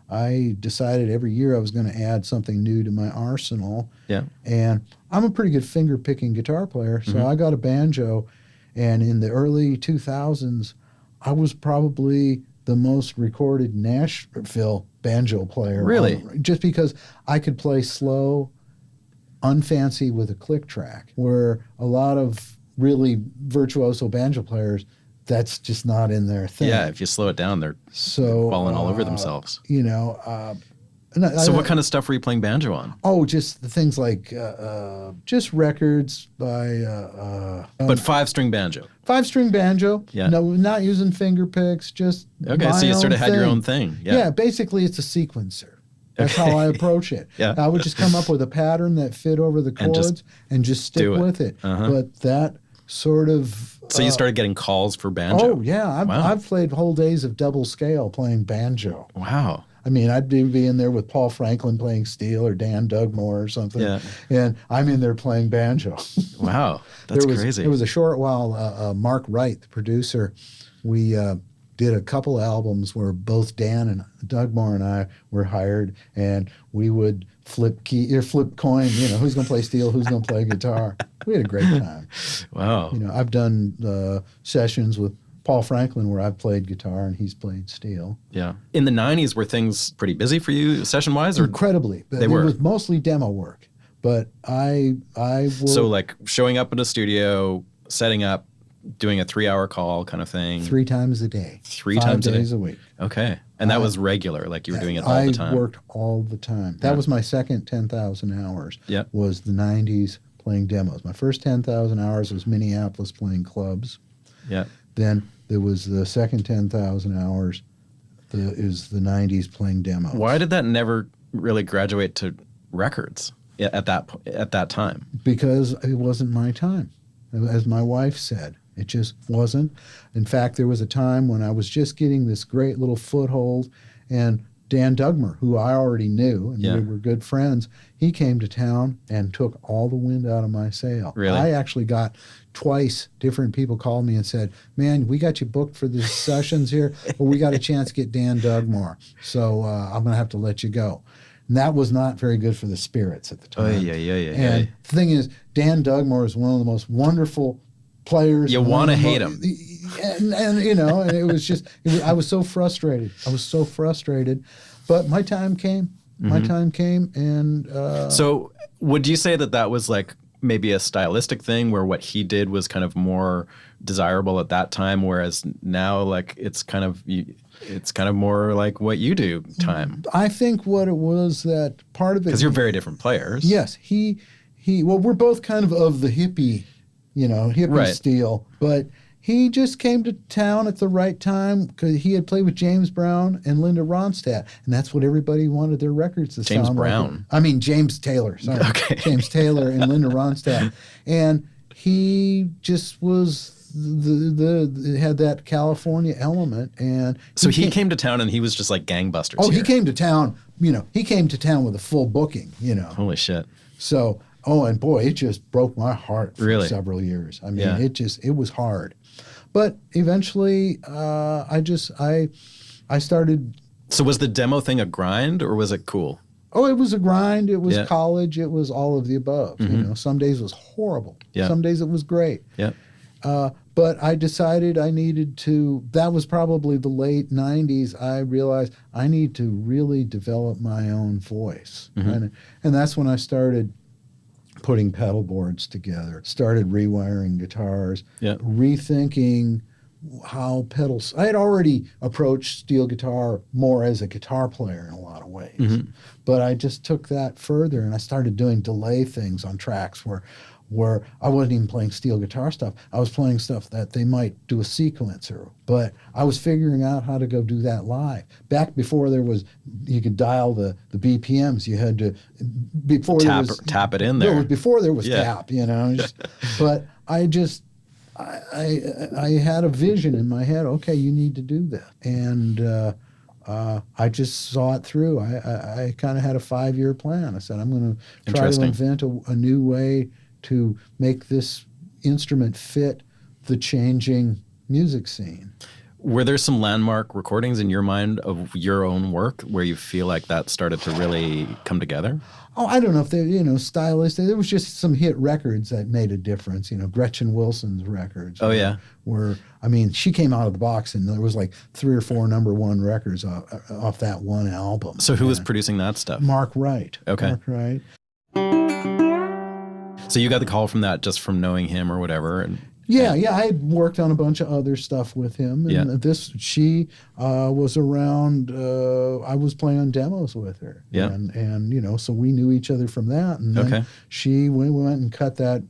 I decided every year I was going to add something new to my arsenal. Yeah. And I'm a pretty good finger picking guitar player, so Mm-hmm. I got a banjo. And in the early 2000s, I was probably the most recorded Nashville banjo player. Really? Just because I could play slow, unfancy with a click track, where a lot of really virtuoso banjo players, that's just not in their thing. Yeah. If you slow it down, they're So falling all over themselves. You know. So what kind of stuff were you playing banjo on? Oh, just the things like just records by But 5-string banjo. 5-string banjo. Yeah. No, not using finger picks. Just Okay, so my you sort of own had your thing. own thing. Yeah. Yeah. Basically, it's a sequencer. That's how I approach it. Yeah. I would just come up with a pattern that fit over the And just chords and just stick do it. with it. Uh-huh. But that sort of. So you started getting calls for banjo. Oh yeah, Wow. I've played whole days of double scale playing banjo. Wow. I mean, I'd be in there with Paul Franklin playing steel or Dan Dugmore or something. Yeah. And I'm in there playing banjo. Wow. That's crazy. There was a short while, Mark Wright, the producer, we did a couple albums where both Dan and Dugmore and I were hired, and we would flip coin, who's going to play steel, who's going to play guitar. We had a great time. Wow. I've done sessions with Paul Franklin where I've played guitar and he's played steel. Yeah. In the 90s, were things pretty busy for you session-wise? Or Incredibly. But They were. It was mostly demo work. But I will... So like showing up in a studio, setting up, doing a 3-hour call kind of thing? 3 times a day. 3 times a day? 5 days a week. Okay. And that was regular, like you were doing it all the time? I worked all the time. That was my second 10,000 hours. Yeah. Was the 90s playing demos. My first 10,000 hours was Minneapolis playing clubs. Yeah. Then there was the second 10,000 hours is the 90s playing demos. Why did that never really graduate to records at that time? Because it wasn't my time. As my wife said, it just wasn't. In fact, there was a time when I was just getting this great little foothold, and Dan Dugmore, who I already knew, and we were good friends, he came to town and took all the wind out of my sail. Really? I actually got twice different people called me and said, man, we got you booked for the sessions here, but we got a chance to get Dan Dugmore, so I'm going to have to let you go. And that was not very good for the spirits at the time. Oh, yeah. And the thing is, Dan Dugmore is one of the most wonderful players. You want to hate him. And and it was just, I was so frustrated. But my time came. My time came, and... So would you say that was like maybe a stylistic thing where what he did was kind of more desirable at that time, whereas now like it's kind of more like what you do time? I think what it was that part of it... Because you're very different players. Yes. Well, we're both kind of the hippie, Right. steel, but he just came to town at the right time because he had played with James Brown and Linda Ronstadt, and that's what everybody wanted their records to James sound Brown. like. I mean, James Taylor. Sorry. Okay. James Taylor and Linda Ronstadt. And he just was had that California element. And So he came to town and he was just like gangbusters. Oh, here. he came to town, he came to town with a full booking, Holy shit. So, and boy, it just broke my heart for Really? several years. I mean, Yeah. it was hard. But eventually, I started. So was the demo thing a grind or was it cool? Oh, it was a grind. It was Yeah. college. It was all of the above. Some days it was horrible. Yeah. Some days it was great. Yeah. But I decided I needed to. That was probably the late '90s. I realized I need to really develop my own voice, and that's when I started putting pedal boards together, started rewiring guitars, rethinking how pedals. I had already approached steel guitar more as a guitar player in a lot of ways, but I just took that further and I started doing delay things on tracks where where I wasn't even playing steel guitar stuff. I was playing stuff that they might do a sequencer, but I was figuring out how to go do that live. Back before you could dial the BPMs, you had to, tap it in there. Before there was tap, but I had a vision in my head. Okay, you need to do that, and I just saw it through. I kind of had a 5-year plan. I said, I'm going to try to invent a new way to make this instrument fit the changing music scene. Were there some landmark recordings in your mind of your own work where you feel like that started to really come together? Oh, I don't know if they're, stylistic. There was just some hit records that made a difference. Gretchen Wilson's records. Oh, yeah. She came out of the box and there was like 3 or 4 #1 records off that one album. So who was producing that stuff? Mark Wright. Okay. Mark Wright. So you got the call from that just from knowing him or whatever? And Yeah, I had worked on a bunch of other stuff with him, and she was around. I was playing on demos with her, and so we knew each other from that. And then we went and cut that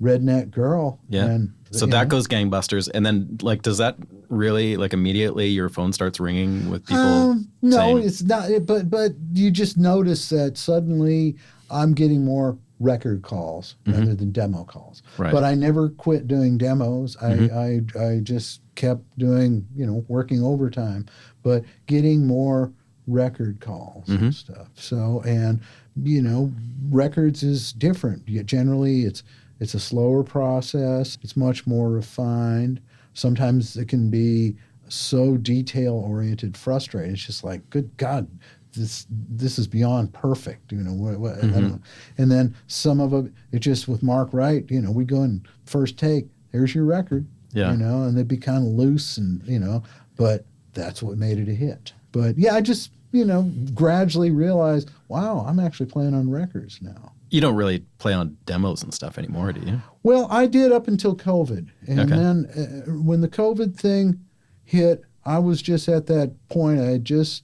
Redneck Girl. Yeah, and so that goes gangbusters. And then, does that really immediately your phone starts ringing with people? No, it's not. But you just notice that suddenly I'm getting more record calls rather than demo calls. Right. But I never quit doing demos. I just kept doing, working overtime, but getting more record calls and stuff. So, and, records is different. Generally, it's a slower process. It's much more refined. Sometimes it can be so detail-oriented, frustrating. It's just like, good God, this is beyond perfect, and then some of it just with Mark Wright, we go in first take, here's your record, and they'd be kind of loose and, but that's what made it a hit. But I just, gradually realized, wow, I'm actually playing on records now. You don't really play on demos and stuff anymore, do you? Well, I did up until COVID. And then when the COVID thing hit, I was just at that point, I had just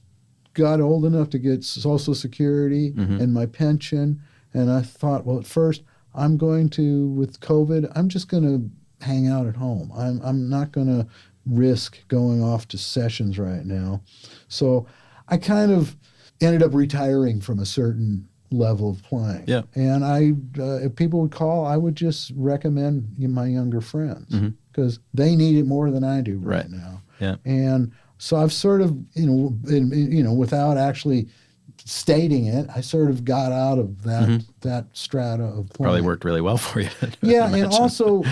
got old enough to get Social Security and my pension, and I thought, well, at first with COVID, I'm just going to hang out at home. I'm not going to risk going off to sessions right now. So I kind of ended up retiring from a certain level of playing. Yeah. And if people would call, I would just recommend my younger friends because they need it more than I do right now. Yeah. And so I've sort of, without actually stating it, I sort of got out of that strata of playing. Probably worked really well for you. Yeah, and also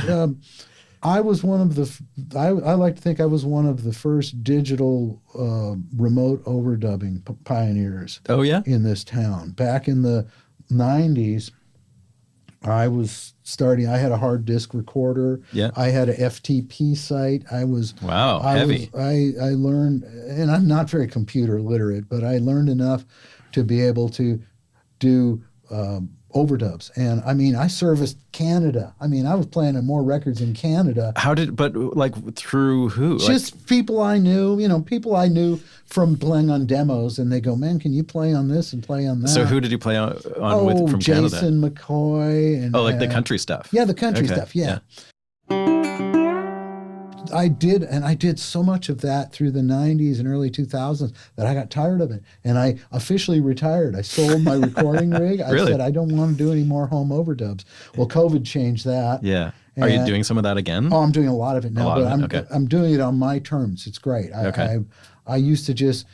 I was one of I like to think I was one of the first digital remote overdubbing pioneers. Oh, yeah? In this town. Back in the 90s, I was starting. I had a hard disk recorder. Yeah. I had a FTP site. Heavy. I learned, and I'm not very computer literate, but I learned enough to be able to do overdubs. And I serviced Canada. I was playing on more records in Canada. Through who? Just people I knew from playing on demos, and they go, man, can you play on this and play on that? So who did you play on with from Canada? Jason McCoy. And, the country stuff. Yeah, the country stuff, yeah. I did so much of that through the 90s and early 2000s that I got tired of it. And I officially retired. I sold my recording rig. I said, I don't want to do any more home overdubs. Well, COVID changed that. Yeah. Are you doing some of that again? Oh, I'm doing a lot of it now, I'm doing it on my terms. It's great. I used to just,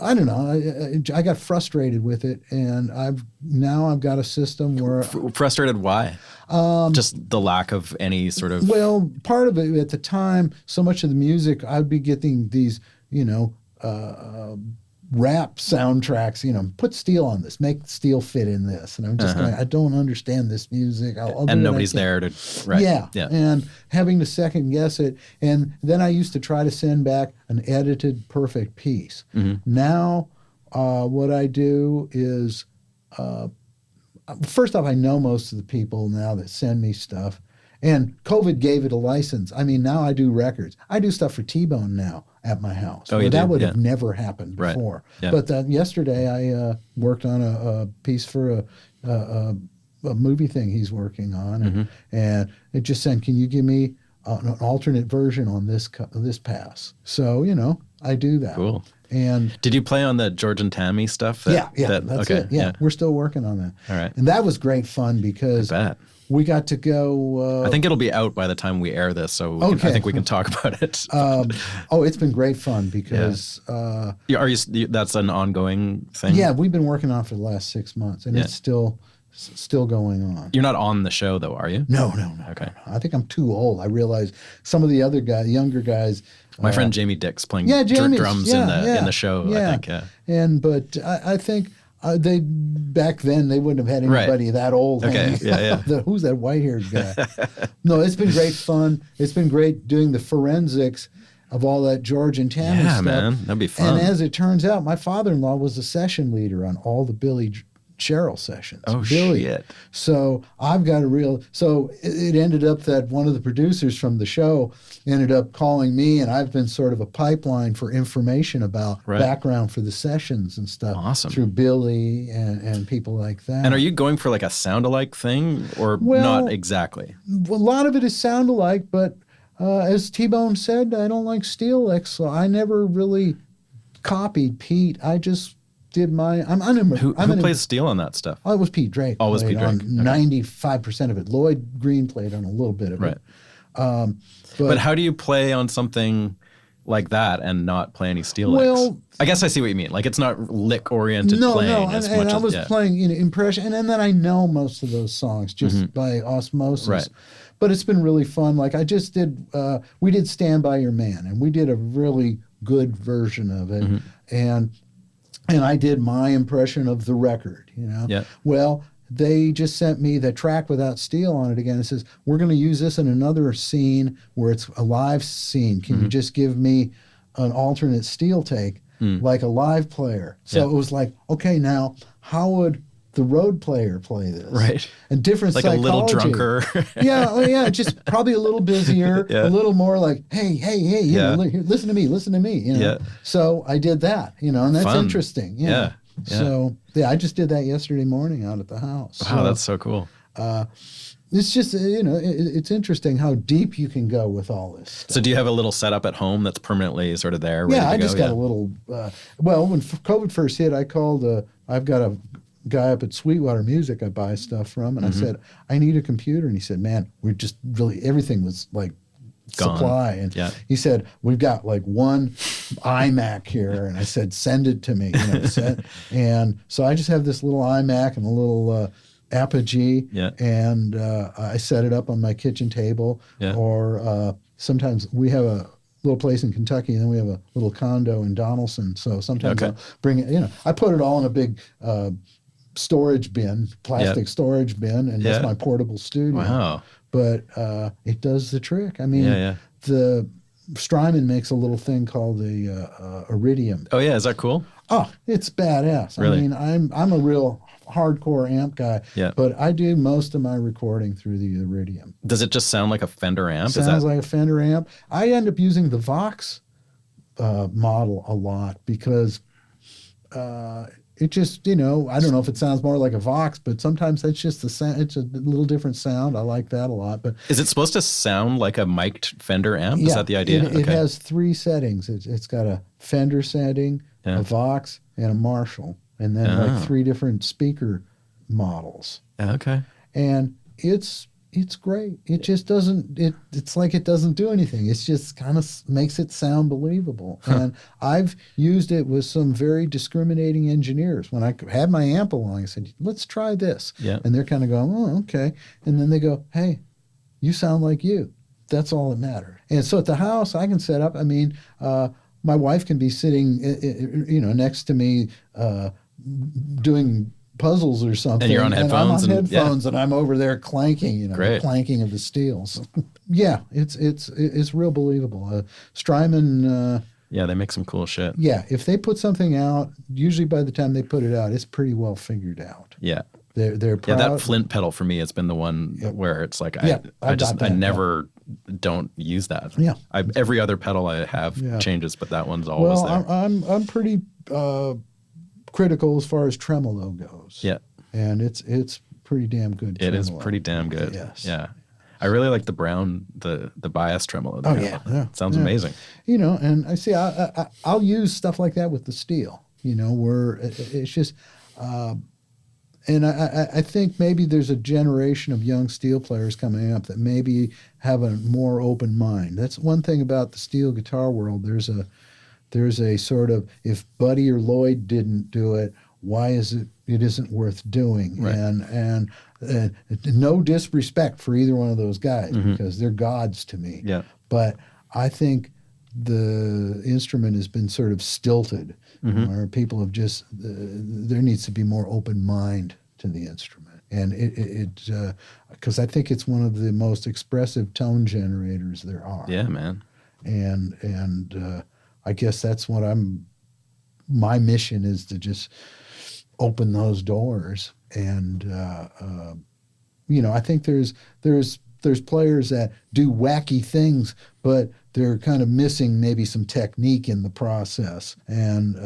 I don't know. I got frustrated with it, and I've got a system where frustrated. Why? Just the lack of any sort of. Well, part of it at the time, so much of the music, I'd be getting these, rap soundtracks. Put steel on this, make steel fit in this, and I'm just going, I don't understand this music. And nobody's there to. Right. Yeah. And having to second guess it, and then I used to try to send back an edited perfect piece. Now, what I do is, first off, I know most of the people now that send me stuff, and COVID gave it a license. Now I do records. I do stuff for T-Bone now at my house. Oh, you do? That would have never happened before. Yeah. But yesterday I worked on a piece for a a movie thing he's working on, and it just said, "Can you give me an alternate version on this pass?" So I do that. Cool. And did you play on the George and Tammy stuff? That's it. Yeah, we're still working on that. All right. And that was great fun because I bet. we got to go. I think it'll be out by the time we air this, so I think we can talk about it. It's been great fun because. That's an ongoing thing? Yeah, we've been working on it for the last 6 months, and it's still going on. You're not on the show, though, are you? No. Okay. I think I'm too old. I realize some of the other younger guys. My friend Jamie Dick's playing drums in the show, I think. Yeah. But I think they back then they wouldn't have had anybody that old. Okay. Yeah. Who's that white-haired guy? No, it's been great fun. It's been great doing the forensics of all that George and Tammy stuff. Yeah, man, that'd be fun. And as it turns out, my father-in-law was the session leader on all the Billy Cheryl sessions. Oh, Billy. shit. So I've got so it ended up that one of the producers from the show ended up calling me, and I've been sort of a pipeline for information about background for the sessions and stuff. Awesome. Through Billy and people like that. And are you going for like a sound-alike thing or not exactly? A lot of it is sound-alike, but as T-Bone said, I don't like steel licks, so I never really copied Pete. I just did my. Who plays steel on that stuff? Oh, it was Pete Drake. Always Pete Drake. 95% of it. Lloyd Green played on a little bit of it. But how do you play on something like that and not play any steel licks? I guess I see what you mean. Like it's not lick-oriented playing as much as... I was playing impression, and then I know most of those songs just by osmosis. Right. But it's been really fun. Like I just did, we did Stand By Your Man, and we did a really good version of it. And I did my impression of the record, Yeah. Well, they just sent me the track without steel on it again. It says, we're going to use this in another scene where it's a live scene. Can you just give me an alternate steel take, like a live player? So it was like, okay, now how would the road player play this? Right. And different like psychology. A little drunker. Just probably a little busier, a little more like, hey, listen to me. So I did that, and that's interesting. Yeah. So I just did that yesterday morning out at the house. Wow, that's so cool. It's just, it's interesting how deep you can go with all this stuff. So do you have a little setup at home that's permanently sort of there? Ready to I go? just got a little, when COVID first hit, I called, I've got a guy up at Sweetwater Music I buy stuff from, and I said, I need a computer. And he said, man, we're just really, everything was like gone. Supply. And he said, we've got like one iMac here. And I said, send it to me. And so I just have this little iMac and a little Apogee, and I set it up on my kitchen table. Or sometimes we have a little place in Kentucky, and then we have a little condo in Donaldson. So sometimes I'll bring it, I put it all in a big storage bin, plastic storage bin, and that's my portable studio. Wow. But it does the trick. I mean, the Strymon makes a little thing called the Iridium. Oh yeah, is that cool? Oh, it's badass. Really? I mean, I'm a real hardcore amp guy, but I do most of my recording through the Iridium. Does it just sound like a Fender amp? Sounds like a Fender amp. I end up using the Vox model a lot because it just, I don't know if it sounds more like a Vox, but sometimes that's just the sound. It's a little different sound. I like that a lot. But is it supposed to sound like a mic'd Fender amp? Is that the idea? It has 3 settings. It's got a Fender setting, a Vox, and a Marshall, and then like 3 different speaker models. Okay. And it's great. It just doesn't, it's like it doesn't do anything. It's just kind of makes it sound believable. And I've used it with some very discriminating engineers. When I had my amp along, I said, let's try this. And they're kind of going, oh, okay. And then they go, hey, you sound like you. That's all that matters. And so at the house, I can set up, my wife can be sitting, next to me doing puzzles or something. And you're on headphones. And I'm on headphones, and I'm over there clanking, the clanking of the steels. It's real believable. Strymon. They make some cool shit. Yeah, if they put something out, usually by the time they put it out, it's pretty well figured out. Yeah. They're proud. Yeah, that Flint pedal for me has been the one where it's like I never don't use that. Yeah. Every other pedal I have changes, but that one's always there. I'm pretty critical as far as tremolo goes. Yeah. And it's pretty damn good It is tremolo. pretty damn good. Yes. Yeah. I really like the brown, the bias tremolo. Oh, yeah. Sounds amazing. And I see, I'll use stuff like that with the steel, where it's just, and I think maybe there's a generation of young steel players coming up that maybe have a more open mind. That's one thing about the steel guitar world. There's a sort of, if Buddy or Lloyd didn't do it, why is it isn't worth doing? Right. And no disrespect for either one of those guys, because they're gods to me. Yeah. But I think the instrument has been sort of stilted, where people have just, there needs to be more open mind to the instrument. And because I think it's one of the most expressive tone generators there are. Yeah, man. And I guess that's what my mission is, to just open those doors. And I think there's players that do wacky things, but they're kind of missing maybe some technique in the process. And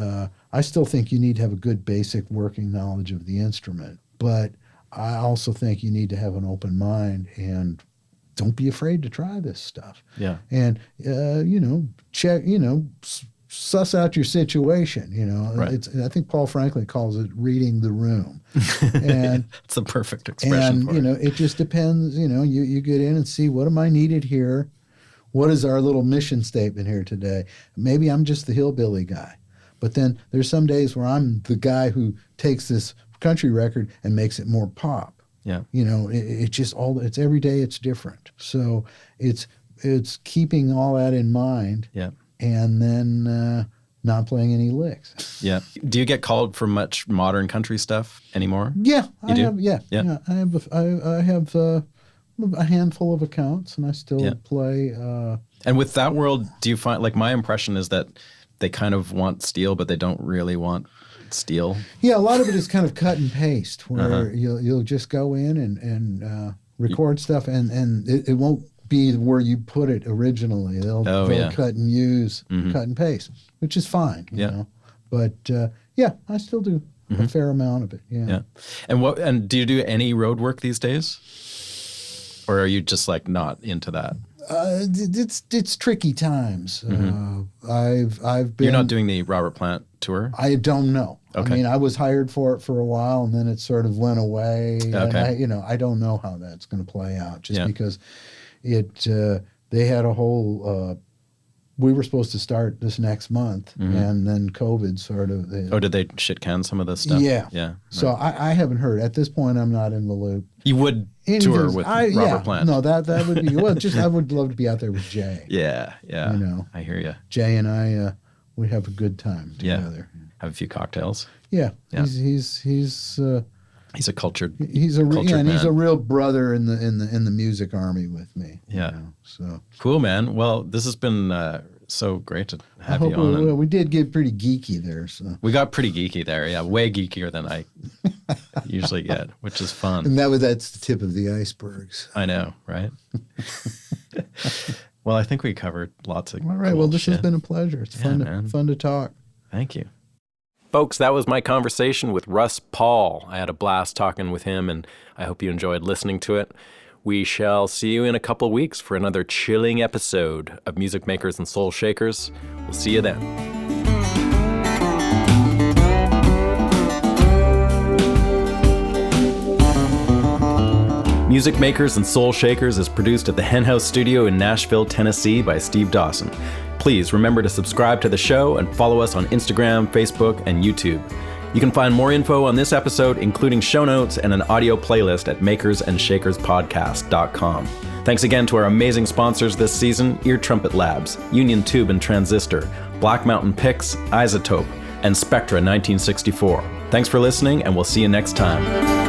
I still think you need to have a good basic working knowledge of the instrument, but I also think you need to have an open mind and don't be afraid to try this stuff. Yeah. And check, suss out your situation. Right. I think Paul Franklin calls it reading the room. And it's the perfect expression for it. it just depends. You get in and see, what am I needed here? What is our little mission statement here today? Maybe I'm just the hillbilly guy, but then there's some days where I'm the guy who takes this country record and makes it more pop. Yeah. It's just it's every day it's different. So it's keeping all that in mind. Yeah. And then not playing any licks. Yeah. Do you get called for much modern country stuff anymore? Yeah, You do? have. Yeah. I have a handful of accounts, and I still play. And with that world, do you find, like, my impression is that they kind of want steel, but they don't really want steel? Yeah, a lot of it is kind of cut and paste, where you'll just go in and record stuff, and it won't be where you put it originally. They'll cut and use, cut and paste, which is fine. You know? But I still do a fair amount of it. Yeah. And do you do any road work these days, or are you just like not into that? It's tricky times. I've been. You're not doing the Robert Plant tour? I don't know. Okay. I mean, I was hired for it for a while, and then it sort of went away. Okay. And I don't know how that's going to play out, just because they had a whole. We were supposed to start this next month, and then COVID sort of. Did they shit can some of this stuff? Yeah. Yeah. So I haven't heard. At this point, I'm not in the loop. You would tour with Robert Plant? No, that would be. Well, I would love to be out there with Jay. Yeah. I hear you. Jay and I, we have a good time together. Have a few cocktails. Yeah. He's a cultured. He's a cultured and man. he's a real brother in the music army with me. Yeah. So cool, man. Well, this has been so great to have you on. We did get pretty geeky there. So we got pretty geeky there. Yeah, way geekier than I usually get, which is fun. And that's the tip of the icebergs. I know, right? Well, I think we covered lots of. All right. Cool Well, this shit. has been a pleasure. It's fun to talk. Thank you. Folks, that was my conversation with Russ Pahl. I had a blast talking with him, and I hope you enjoyed listening to it. We shall see you in a couple of weeks for another chilling episode of Music Makers and Soul Shakers. We'll see you then. Music Makers and Soul Shakers is produced at the Hen House Studio in Nashville, Tennessee by Steve Dawson. Please remember to subscribe to the show and follow us on Instagram, Facebook, and YouTube. You can find more info on this episode, including show notes and an audio playlist at makersandshakerspodcast.com. Thanks again to our amazing sponsors this season, Ear Trumpet Labs, Union Tube and Transistor, Black Mountain Picks, Isotope, and Spectra 1964. Thanks for listening, and we'll see you next time.